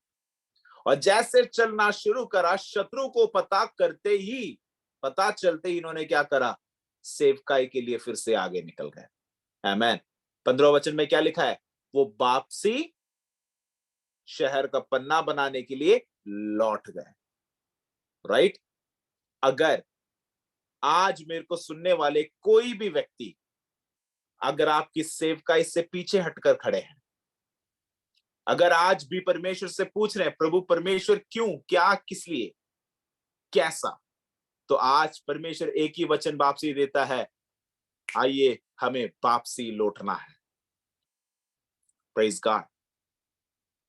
Speaker 1: और जैसे चलना शुरू करा, शत्रु को पता चलते ही इन्होंने क्या करा, सेवकाई के लिए फिर से आगे निकल गए। आमेन। 15 वचन में क्या लिखा है, वो वापसी शहर का पन्ना बनाने के लिए लौट गए। राइट। अगर आज मेरे को सुनने वाले कोई भी व्यक्ति, अगर आपकी सेवकाई से पीछे हटकर खड़े हैं, अगर आज भी परमेश्वर से पूछ रहे हैं, प्रभु परमेश्वर क्यों, क्या, किस लिए, कैसा, तो आज परमेश्वर एक ही वचन वापसी देता है, आइए हमें वापसी लौटना है। Praise God.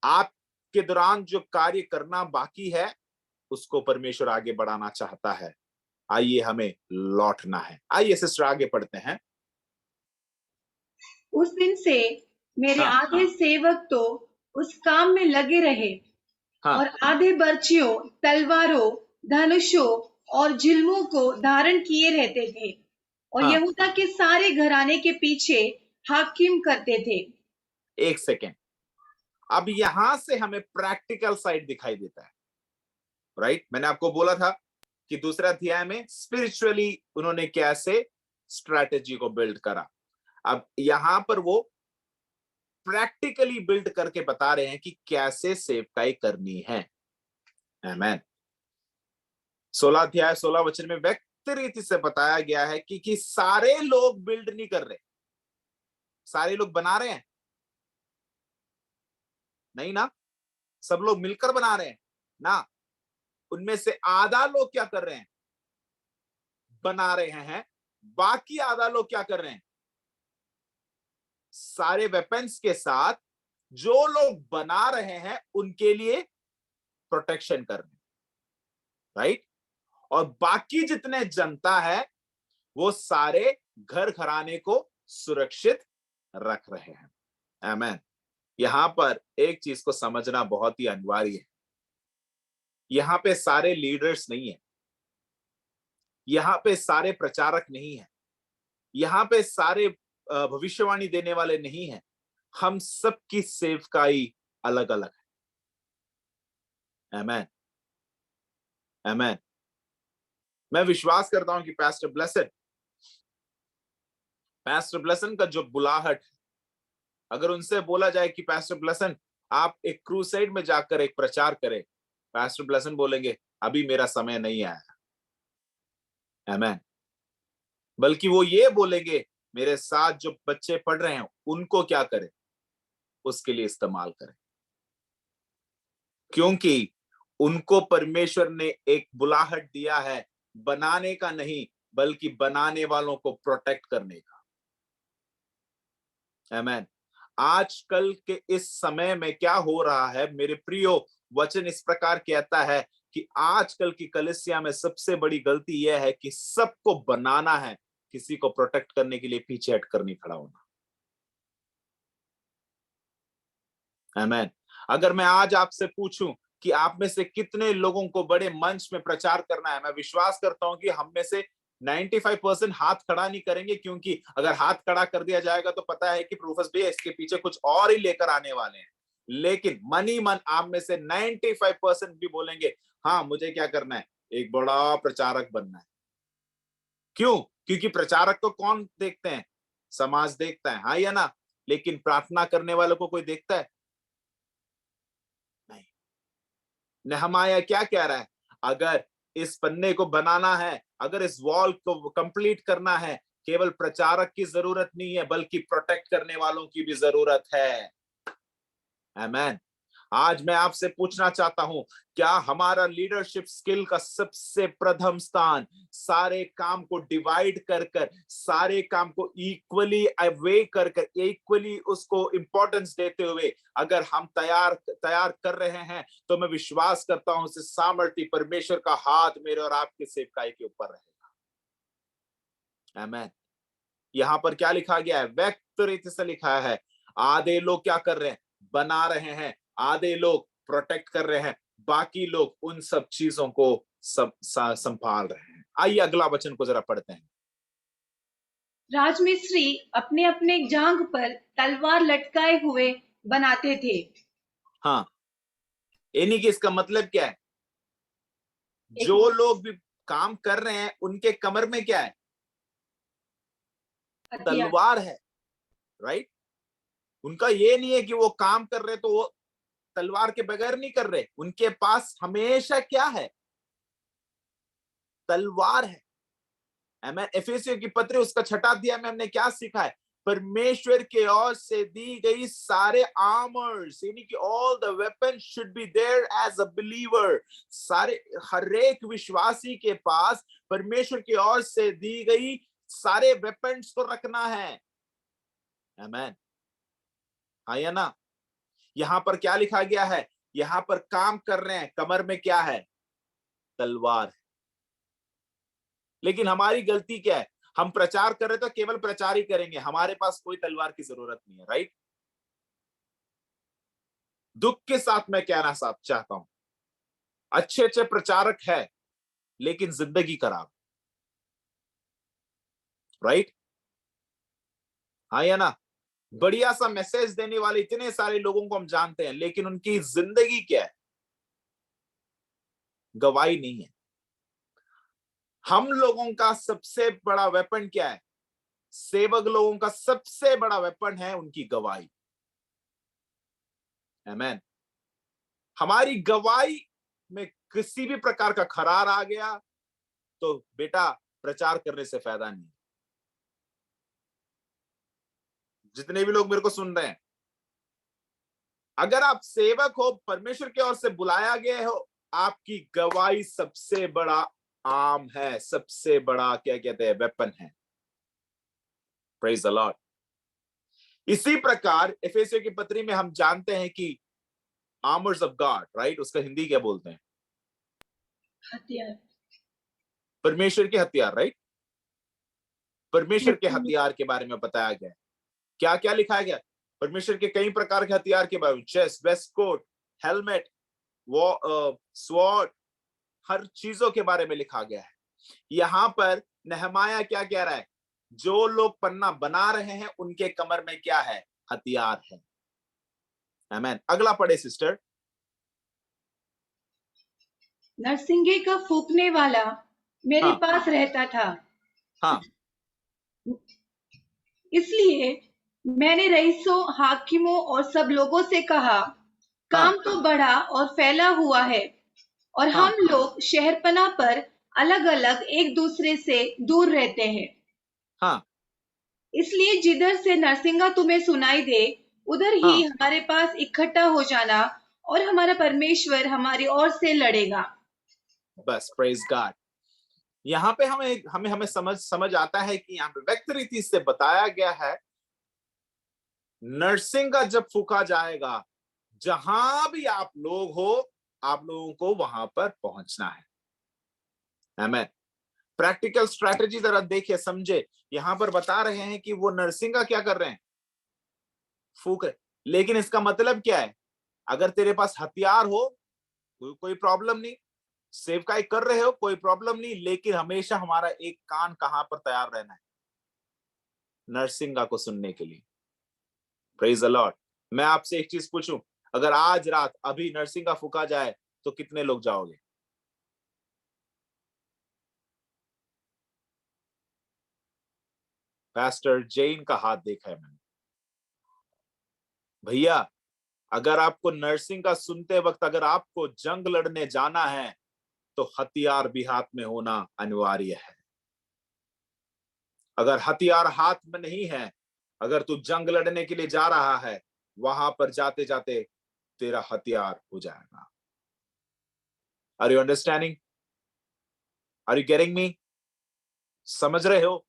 Speaker 1: आपके दौरान जो कार्य करना बाकी है, उसको परमेश्वर आगे बढ़ाना चाहता है। आइए हमें लौटना है। आइए सिस्टर आगे पढ़ते हैं।
Speaker 3: उस दिन से मेरे आधे सेवक तो उस काम में लगे रहे, और आधे बर्छियों, तलवारों, धनुषों और झिलमों को धारण किए रहते थे, और यहूदा के सारे घराने के पीछे हाकिम करते थे।
Speaker 1: एक सेकेंड, अब यहां से हमें प्रैक्टिकल साइड दिखाई देता है। राइट। मैंने आपको बोला था कि दूसरा अध्याय में स्पिरिचुअली उन्होंने कैसे स्ट्रैटेजी को बिल्ड करा। अब यहां पर वो प्रैक्टिकली बिल्ड करके बता रहे हैं कि कैसे सेवकाई करनी है। आमेन। 16 अध्याय 16 वचन में व्यक्ति रीति से बताया गया है कि सारे लोग बिल्ड नहीं कर रहे, सारे लोग बना रहे हैं नहीं ना, सब लोग मिलकर बना रहे हैं ना। उनमें से आधा लोग क्या कर रहे हैं, बना रहे हैं। बाकी आधा लोग क्या कर रहे हैं, सारे वेपन्स के साथ जो लोग बना रहे हैं उनके लिए प्रोटेक्शन कर रहे हैं। राइट। और बाकी जितने जनता है वो सारे घर घराने को सुरक्षित रख रहे हैं। आमेन। यहां पर एक चीज को समझना बहुत ही अनिवार्य है। यहां पे सारे लीडर्स नहीं है, यहां पे सारे प्रचारक नहीं है, यहां पे सारे भविष्यवाणी देने वाले नहीं है। हम सबकी सेवकाई अलग अलग है। आमेन। आमेन। मैं विश्वास करता हूं कि पास्टर ब्लेसन का जो बुलाहट, अगर उनसे बोला जाए कि पास्टर ब्लेसन आप एक क्रूसेड में जाकर एक प्रचार करें, पास्टर ब्लेसन बोलेंगे अभी मेरा समय नहीं आया। आमेन। बल्कि वो ये बोलेंगे मेरे साथ जो बच्चे पढ़ रहे हैं उनको क्या करें, उसके लिए इस्तेमाल करें, क्योंकि उनको परमेश्वर ने एक बुलाहट दिया है, बनाने का नहीं बल्कि बनाने वालों को प्रोटेक्ट करने का। आमेन। आजकल के इस समय में क्या हो रहा है मेरे प्रियो, वचन इस प्रकार कहता है कि आजकल की कलीसिया में सबसे बड़ी गलती यह है कि सबको बनाना है, किसी को प्रोटेक्ट करने के लिए पीछे हटकर नहीं खड़ा होना। आमेन। अगर मैं आज आपसे पूछूं कि आप में से कितने लोगों को बड़े मंच में प्रचार करना है, मैं विश्वास करता हूं कि हम में से 95% हाथ खड़ा नहीं करेंगे, क्योंकि अगर हाथ खड़ा कर दिया जाएगा तो पता है कि प्रूफस भी इसके पीछे कुछ और ही लेकर आने वाले हैं। लेकिन मन ही मन आप में से 95% भी बोलेंगे हाँ मुझे क्या करना है, एक बड़ा प्रचारक बनना है। क्यों? क्योंकि प्रचारक को कौन देखते हैं, समाज देखता है, हाँ या ना। लेकिन प्रार्थना करने वालों को कोई देखता है नहीं। नहमाया क्या कह रहा है, अगर इस पन्ने को बनाना है, अगर इस वॉल को कंप्लीट करना है, केवल प्रचारक की जरूरत नहीं है बल्कि प्रोटेक्ट करने वालों की भी जरूरत है। आमेन। आज मैं आपसे पूछना चाहता हूं, क्या हमारा लीडरशिप स्किल का सबसे प्रथम स्थान सारे काम को डिवाइड कर कर, सारे काम को इक्वली वे कर कर, इक्वली उसको इंपॉर्टेंस देते हुए अगर हम तैयार कर रहे हैं, तो मैं विश्वास करता हूं उस सामर्थ्य परमेश्वर का हाथ मेरे और आपके सेवकाई के ऊपर रहेगा। आमेन। यहां पर क्या लिखा गया है, व्यक्त रीति से लिखा है, आधे लोग क्या कर रहे हैं, बना रहे हैं, आधे लोग प्रोटेक्ट कर रहे हैं, बाकी लोग उन सब चीजों को संभाल रहे हैं। आइए अगला वचन को जरा पढ़ते हैं।
Speaker 3: राजमिस्त्री अपने अपने जांघ पर तलवार लटकाए हुए बनाते थे।
Speaker 1: हाँ, यानी कि इसका मतलब क्या है? जो लोग भी काम कर रहे हैं उनके कमर में क्या है? तलवार है, राइट? उनका ये नहीं है कि वो काम कर रहे तो वो तलवार के बगैर नहीं कर रहे, उनके पास हमेशा क्या है? तलवार है। आमीन। एफेसियों की पत्री उसका 6 अध्याय में हमने क्या सीखा है? परमेश्वर के ओर से दी गई सारे आर्मर्स, यानी कि all the weapon should be there as a believer. सारे, हर एक विश्वासी के पास परमेश्वर की ओर से दी गई सारे वेपन्स को रखना है। आमीन। हाँ या ना? यहां पर क्या लिखा गया है? यहां पर काम कर रहे हैं, कमर में क्या है? तलवार है। लेकिन हमारी गलती क्या है? हम प्रचार कर रहे तो केवल प्रचार ही करेंगे, हमारे पास कोई तलवार की जरूरत नहीं है, राइट? दुख के साथ मैं कहना चाहता हूं, अच्छे अच्छे प्रचारक है लेकिन जिंदगी खराब, राइट? हाँ या ना? बढ़िया सा मैसेज देने वाले इतने सारे लोगों को हम जानते हैं, लेकिन उनकी जिंदगी क्या है? गवाही नहीं है। हम लोगों का सबसे बड़ा वेपन क्या है? सेवक लोगों का सबसे बड़ा वेपन है उनकी गवाही। आमीन। हमारी गवाही में किसी भी प्रकार का खरार आ गया तो बेटा प्रचार करने से फायदा नहीं। जितने भी लोग मेरे को सुन रहे हैं, अगर आप सेवक हो, परमेश्वर की ओर से बुलाया गया हो, आपकी गवाही सबसे बड़ा आर्म है, सबसे बड़ा क्या कहते हैं, वेपन है। Praise the Lord. इसी प्रकार एफेसियों की पत्री में हम जानते हैं कि आर्मर्स ऑफ गॉड, राइट? उसका हिंदी क्या बोलते हैं?
Speaker 3: हथियार।
Speaker 1: परमेश्वर के हथियार, राइट? परमेश्वर के हथियार के बारे में बताया गया है। क्या क्या लिखा गया? परमेश्वर के कई प्रकार के हथियार के बारे में, चेस्ट, वेस्ट कोट, हेलमेट, वो स्वॉर्ड, हर चीजों के बारे में लिखा गया है। यहां पर नहमाया क्या कह रहा है? जो लोग पन्ना बना रहे हैं उनके कमर में क्या है? हथियार है। आमीन। अगला पढ़े सिस्टर।
Speaker 3: नरसिंगे का फूकने वाला मेरे
Speaker 1: हाँ
Speaker 3: पास रहता था।
Speaker 1: हाँ
Speaker 3: इसलिए मैंने रईसों, हाकिमों और सब लोगों से कहा,
Speaker 1: हाँ
Speaker 3: काम तो बड़ा और फैला हुआ है और
Speaker 1: हाँ
Speaker 3: हम लोग शहरपना पर अलग अलग एक दूसरे से दूर रहते हैं।
Speaker 1: हाँ
Speaker 3: इसलिए जिधर से नरसिंगा तुम्हें सुनाई दे, उधर ही
Speaker 1: हाँ।
Speaker 3: हमारे पास इकट्ठा हो जाना और हमारा परमेश्वर हमारी ओर से लड़ेगा।
Speaker 1: बस, प्रेज गॉड। यहाँ पे हमें हमें हमें समझ आता है कि यहाँ पे व्यक्त रीति से बताया गया है, नरसिंह का जब फूका जाएगा, जहां भी आप लोग हो, आप लोगों को वहां पर पहुंचना है। आमीन। प्रैक्टिकल स्ट्रैटेजी जरा देखिए, समझे। यहां पर बता रहे हैं कि वो नरसिंह का क्या कर रहे हैं? फूक रहे। लेकिन इसका मतलब क्या है? अगर तेरे पास हथियार हो तो कोई प्रॉब्लम नहीं, सेवकाई कर रहे हो कोई प्रॉब्लम नहीं, लेकिन हमेशा हमारा एक कान कहां पर तैयार रहना है? नरसिंगा को सुनने के लिए। Praise the Lord. मैं आपसे एक चीज पूछूं, अगर आज रात अभी नरसिंगा फूका जाए तो कितने लोग जाओगे? पास्टर जैन का हाथ देखा है मैंने। भैया, अगर आपको नर्सिंग का सुनते वक्त अगर आपको जंग लड़ने जाना है तो हथियार भी हाथ में होना अनिवार्य है। अगर हथियार हाथ में नहीं है, अगर तू जंग लड़ने के लिए जा रहा है, वहां पर जाते जाते तेरा हथियार हो जाएगा। Are you understanding? Are you getting me? समझ रहे हो?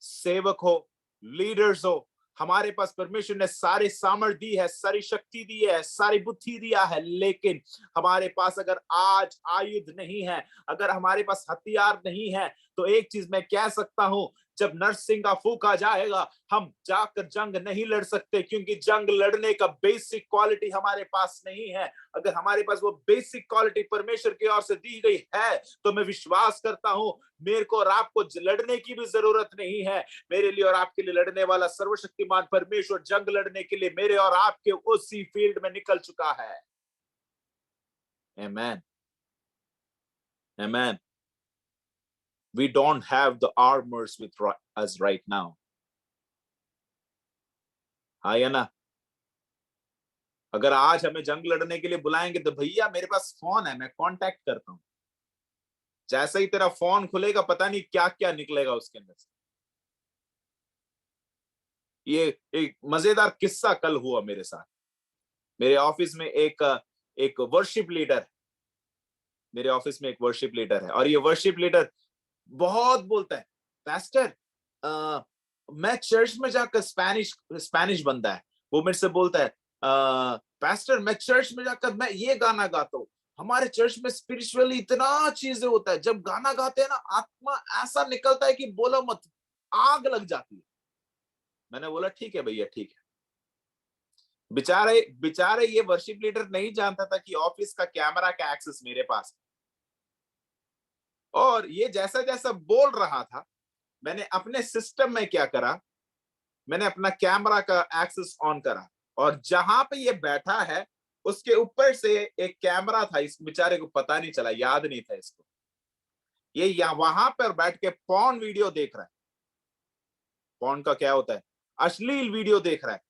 Speaker 1: सेवक हो, लीडर्स हो, हमारे पास परमेश्वर ने सारी सामर्थ दी है, सारी शक्ति दी है, सारी बुद्धि दिया है, लेकिन हमारे पास अगर आज आयुध नहीं है, अगर हमारे पास हथियार नहीं है, तो एक चीज मैं कह सकता हूं, जब नरसिंह का फूका जाएगा हम जाकर जंग नहीं लड़ सकते, क्योंकि जंग लड़ने का बेसिक क्वालिटी हमारे पास नहीं है। अगर हमारे पास वो बेसिक क्वालिटी परमेश्वर की ओर से दी गई है तो मैं विश्वास करता हूं मेरे को और आपको लड़ने की भी जरूरत नहीं है। मेरे लिए और आपके लिए लड़ने वाला सर्वशक्तिमान परमेश्वर जंग लड़ने के लिए मेरे और आपके उसी फील्ड में निकल चुका है। आमेन, आमेन। We don't have the armors with us right now. हाँ या ना? अगर आज हमें जंग लड़ने के लिए बुलाएंगे तो भैया मेरे पास फोन है, मैं कांटेक्ट करता हूं। जैसे ही तेरा फोन खुलेगा पता नहीं क्या क्या निकलेगा उसके अंदर से। ये एक मजेदार किस्सा कल हुआ मेरे साथ। मेरे ऑफिस में एक वर्शिप लीडर है। मेरे ऑफिस में एक वर्शिप लीडर है और ये वर्शिप लीडर बहुत बोलता है, पास्टर मैं चर्च में जाकर स्पेनिश बंदा है, वो मेरे से बोलता है पास्टर मैं चर्च में जाकर मैं ये गाना गाता हूँ। हमारे चर्च में स्पिरिचुअली इतना चीजें होता है, जब गाना गाते हैं ना आत्मा ऐसा निकलता है कि बोलो मत, आग लग जाती है। मैंने बोला ठीक है भैया ठीक है। बेचारे ये वर्शिप लीडर नहीं जानता था कि ऑफिस का कैमरा का एक्सेस मेरे पास। और ये जैसा जैसा बोल रहा था मैंने अपने सिस्टम में क्या करा, मैंने अपना कैमरा का एक्सेस ऑन करा और जहां पे ये बैठा है उसके ऊपर से एक कैमरा था। इस बेचारे को पता नहीं चला, याद नहीं था इसको। ये वहां पर बैठ के पॉर्न वीडियो देख रहा है। पॉर्न का क्या होता है? अश्लील वीडियो देख रहा है।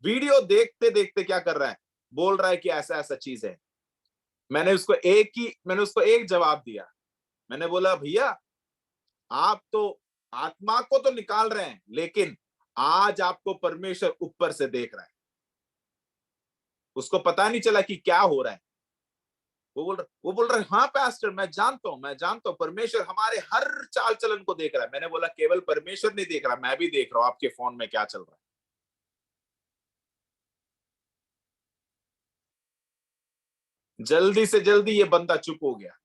Speaker 1: वीडियो देखते देखते क्या कर रहा है, बोल रहा है कि ऐसा ऐसा चीज है। मैंने उसको एक जवाब दिया। मैंने बोला भैया आप तो आत्मा को तो निकाल रहे हैं, लेकिन आज आपको परमेश्वर ऊपर से देख रहा है। उसको पता नहीं चला कि क्या हो रहा है। वो बोल रहा है हाँ पास्टर मैं जानता हूं परमेश्वर हमारे हर चाल चलन को देख रहा है। मैंने बोला केवल परमेश्वर नहीं देख रहा, मैं भी देख रहा हूं आपके फोन में क्या चल रहा है। जल्दी से जल्दी ये बंदा चुप हो गया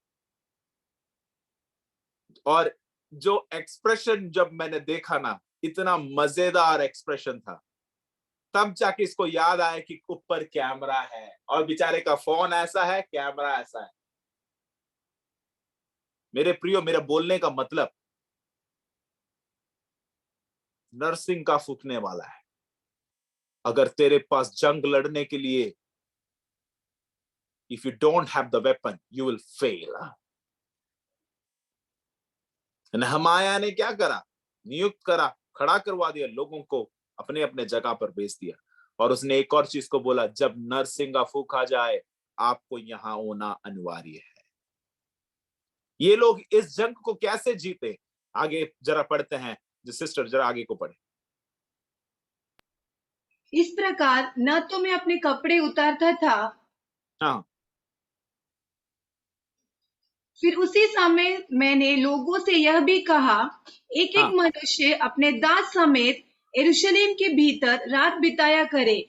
Speaker 1: और जो एक्सप्रेशन जब मैंने देखा ना, इतना मजेदार एक्सप्रेशन था। तब जाके इसको याद आया कि ऊपर कैमरा है और बेचारे का फोन ऐसा है, कैमरा ऐसा है। मेरे प्रियो, मेरा बोलने का मतलब नरसिंह का फूकने वाला है। अगर तेरे पास जंग लड़ने के लिए if you don't have the weapon you will fail. नहमाया ने क्या करा, नियुक्त करा, खड़ा करवा दिया, लोगों को अपने अपने जगह पर भेज दिया। और उसने एक और चीज को बोला, जब नरसिंह का फूक आ जाए आपको यहां होना अनिवार्य है। ये लोग इस जंग को कैसे जीते, आगे जरा पढ़ते हैं। जो सिस्टर जरा आगे को पढ़े।
Speaker 3: इस प्रकार न तो मैं अपने कपड़े उतारता था,
Speaker 1: हाँ,
Speaker 3: फिर उसी समय मैंने लोगों से यह भी कहा, एक एक
Speaker 1: हाँ,
Speaker 3: मनुष्य अपने दास समेत यरूशलेम के भीतर रात बिताया करे,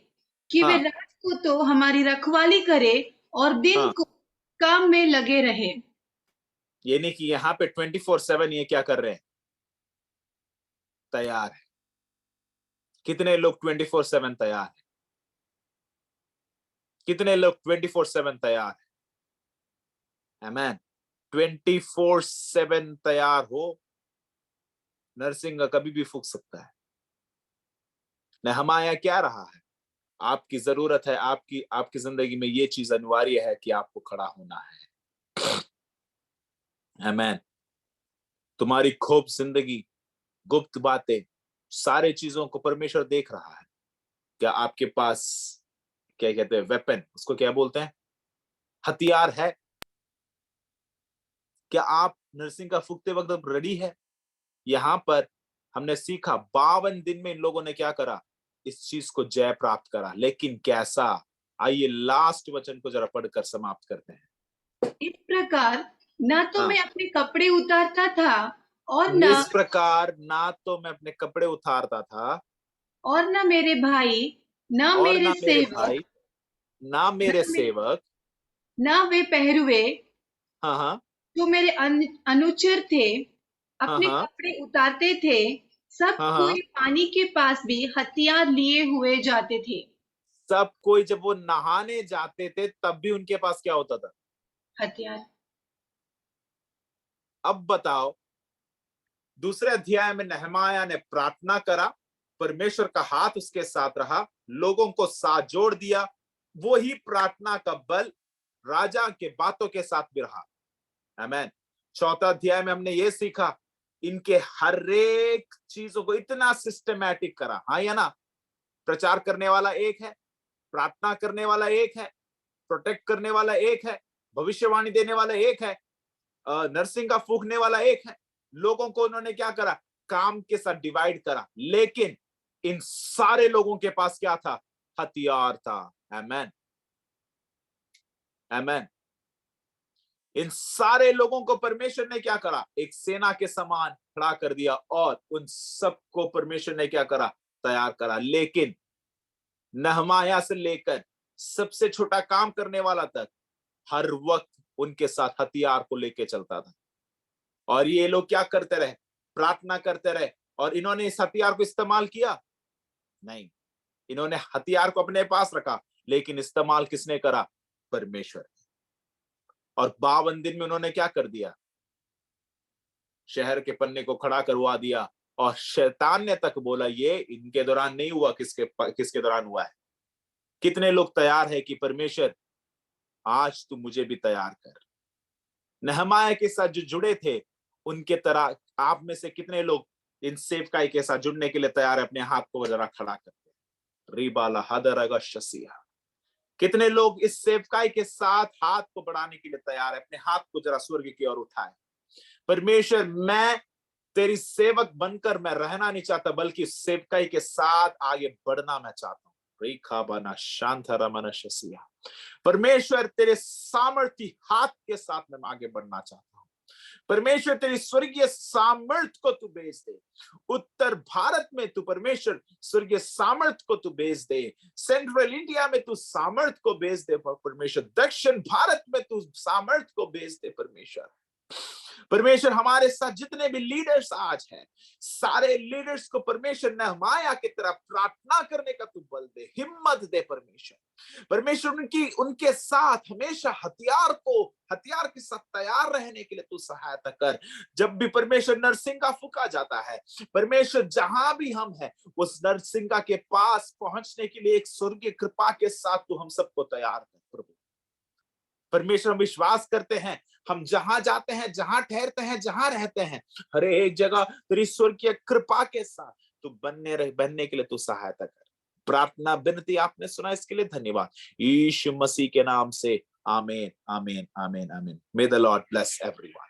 Speaker 3: कि वे
Speaker 1: हाँ,
Speaker 3: रात को तो हमारी रखवाली करे और दिन
Speaker 1: हाँ।
Speaker 3: को काम में लगे रहे।
Speaker 1: ये नहीं कि यहाँ पे 24/7 ये क्या कर रहे हैं, तैयार है। कितने लोग 24/7 तैयार है? कितने लोग 24/7 तैयार है? आमेन। 24/7 तैयार हो। नरसिंह कभी भी फूक सकता है। नहमाया क्या रहा है, आपकी जरूरत है, आपकी जिंदगी में ये चीज अनिवार्य है कि आपको खड़ा होना है। आमेन। तुम्हारी खूब जिंदगी, गुप्त बातें, सारे चीजों को परमेश्वर देख रहा है। क्या आपके पास क्या कहते हैं, वेपन, उसको क्या बोलते हैं, हथियार है? क्या आप नरसिंह का फूकते वक्त अब रेडी है? यहां पर हमने सीखा 52 दिन में इन लोगों ने क्या करा, इस चीज को जय प्राप्त करा। लेकिन कैसा? आइए लास्ट वचन को जरा पढ़कर समाप्त करते हैं।
Speaker 3: इस प्रकार न तो मैं अपने कपड़े उतारता था और
Speaker 1: इस प्रकार ना तो मैं अपने कपड़े उतारता था
Speaker 3: और न मेरे भाई, न
Speaker 1: और
Speaker 3: मेरे
Speaker 1: ना मेरे
Speaker 3: सेवक,
Speaker 1: भाई, ना मेरे सेवक,
Speaker 3: न वे पहरुए
Speaker 1: हाँ हाँ,
Speaker 3: जो मेरे अनुचर थे, अपने
Speaker 1: हाँ
Speaker 3: कपड़े उतारते थे, सब
Speaker 1: हाँ,
Speaker 3: कोई पानी के पास भी हथियार लिए हुए जाते थे।
Speaker 1: सब कोई जब वो नहाने जाते थे तब भी उनके पास क्या होता था?
Speaker 3: हथियार।
Speaker 1: अब बताओ, दूसरे अध्याय में नहमाया ने प्रार्थना करा, परमेश्वर का हाथ उसके साथ रहा, लोगों को साथ जोड़ दिया। वो ही प्रार्थना का बल राजा के बातों के साथ भी रहा। आमेन। चौथा अध्याय में हमने ये सीखा, इनके हर एक चीजों को इतना सिस्टमैटिक करा। हाँ या ना? प्रचार करने वाला एक है, प्रार्थना करने वाला एक है, प्रोटेक्ट करने वाला एक है, भविष्यवाणी देने वाला एक है, नर्सिंग का फूकने वाला एक है। लोगों को उन्होंने क्या करा? काम के साथ डिवाइड करा, लेकिन इन सारे लोगों के पास क्या था? हथियार था। आमेन, आमेन। इन सारे लोगों को परमेश्वर ने क्या करा? एक सेना के समान खड़ा कर दिया, और उन सबको परमेश्वर ने क्या करा? तैयार करा। लेकिन नहमाया से लेकर सबसे छोटा काम करने वाला तक हर वक्त उनके साथ हथियार को लेके चलता था। और ये लोग क्या करते रहे? प्रार्थना करते रहे। और इन्होंने इस हथियार को इस्तेमाल किया? नहीं, इन्होंने हथियार को अपने पास रखा, लेकिन इस्तेमाल किसने करा? परमेश्वर। और 52 दिन में उन्होंने क्या कर दिया? शहर के पन्ने को खड़ा करवा दिया। और शैतान ने तक बोला ये इनके दौरान नहीं हुआ, किसके दौरान हुआ है? कितने लोग तैयार है कि परमेश्वर आज तू मुझे भी तैयार कर? नहमाया के साथ जो जुड़े थे, उनके तरह आप में से कितने लोग इन सेवकाई के साथ जुड़ने के लिए तैयार है? अपने हाथ को जरा खड़ा करते। रिबाला हदरगा शसिया। कितने लोग इस सेवकाई के साथ हाथ को बढ़ाने के लिए तैयार है? अपने हाथ को जरा स्वर्ग की ओर उठाए। परमेश्वर, मैं तेरी सेवक बनकर मैं रहना नहीं चाहता, बल्कि सेवकाई के साथ आगे बढ़ना मैं चाहता हूँ। रेखा बना शांत रमन शसिया। परमेश्वर, तेरे सामर्थ्य हाथ के साथ मैं आगे बढ़ना चाहता हूँ। परमेश्वर, तेरी स्वर्गीय सामर्थ्य को तू भेज दे। उत्तर भारत में तू परमेश्वर स्वर्गीय सामर्थ्य को तू भेज दे। सेंट्रल इंडिया में तू सामर्थ्य को भेज दे परमेश्वर। दक्षिण भारत में तू सामर्थ्य को भेज दे परमेश्वर। परमेश्वर, हमारे साथ जितने भी लीडर्स आज हैं, सारे लीडर्स को परमेश्वर नहमाया की तरह प्रार्थना करने का तू बल दे, हिम्मत दे परमेश्वर। परमेश्वर, उनके साथ हमेशा हथियार के साथ तैयार रहने के लिए तू सहायता कर। जब भी परमेश्वर नरसिंगा फूका जाता है, परमेश्वर जहां भी हम हैं, उस नरसिंगा के पास पहुंचने के लिए एक स्वर्गीय कृपा के साथ तू हम सबको तैयार कर प्रभु। परमेश्वर, हम विश्वास करते हैं, हम जहां जाते हैं, जहां ठहरते हैं, जहां रहते हैं, हर एक जगह तेरी स्वर्गीय कृपा के साथ तू बनने के लिए तू सहायता कर। प्रार्थना विनती आपने सुना, इसके लिए धन्यवाद। यीशु मसीह के नाम से आमीन, आमीन, आमीन, आमीन। मे द लॉर्ड ब्लेस एवरीवन।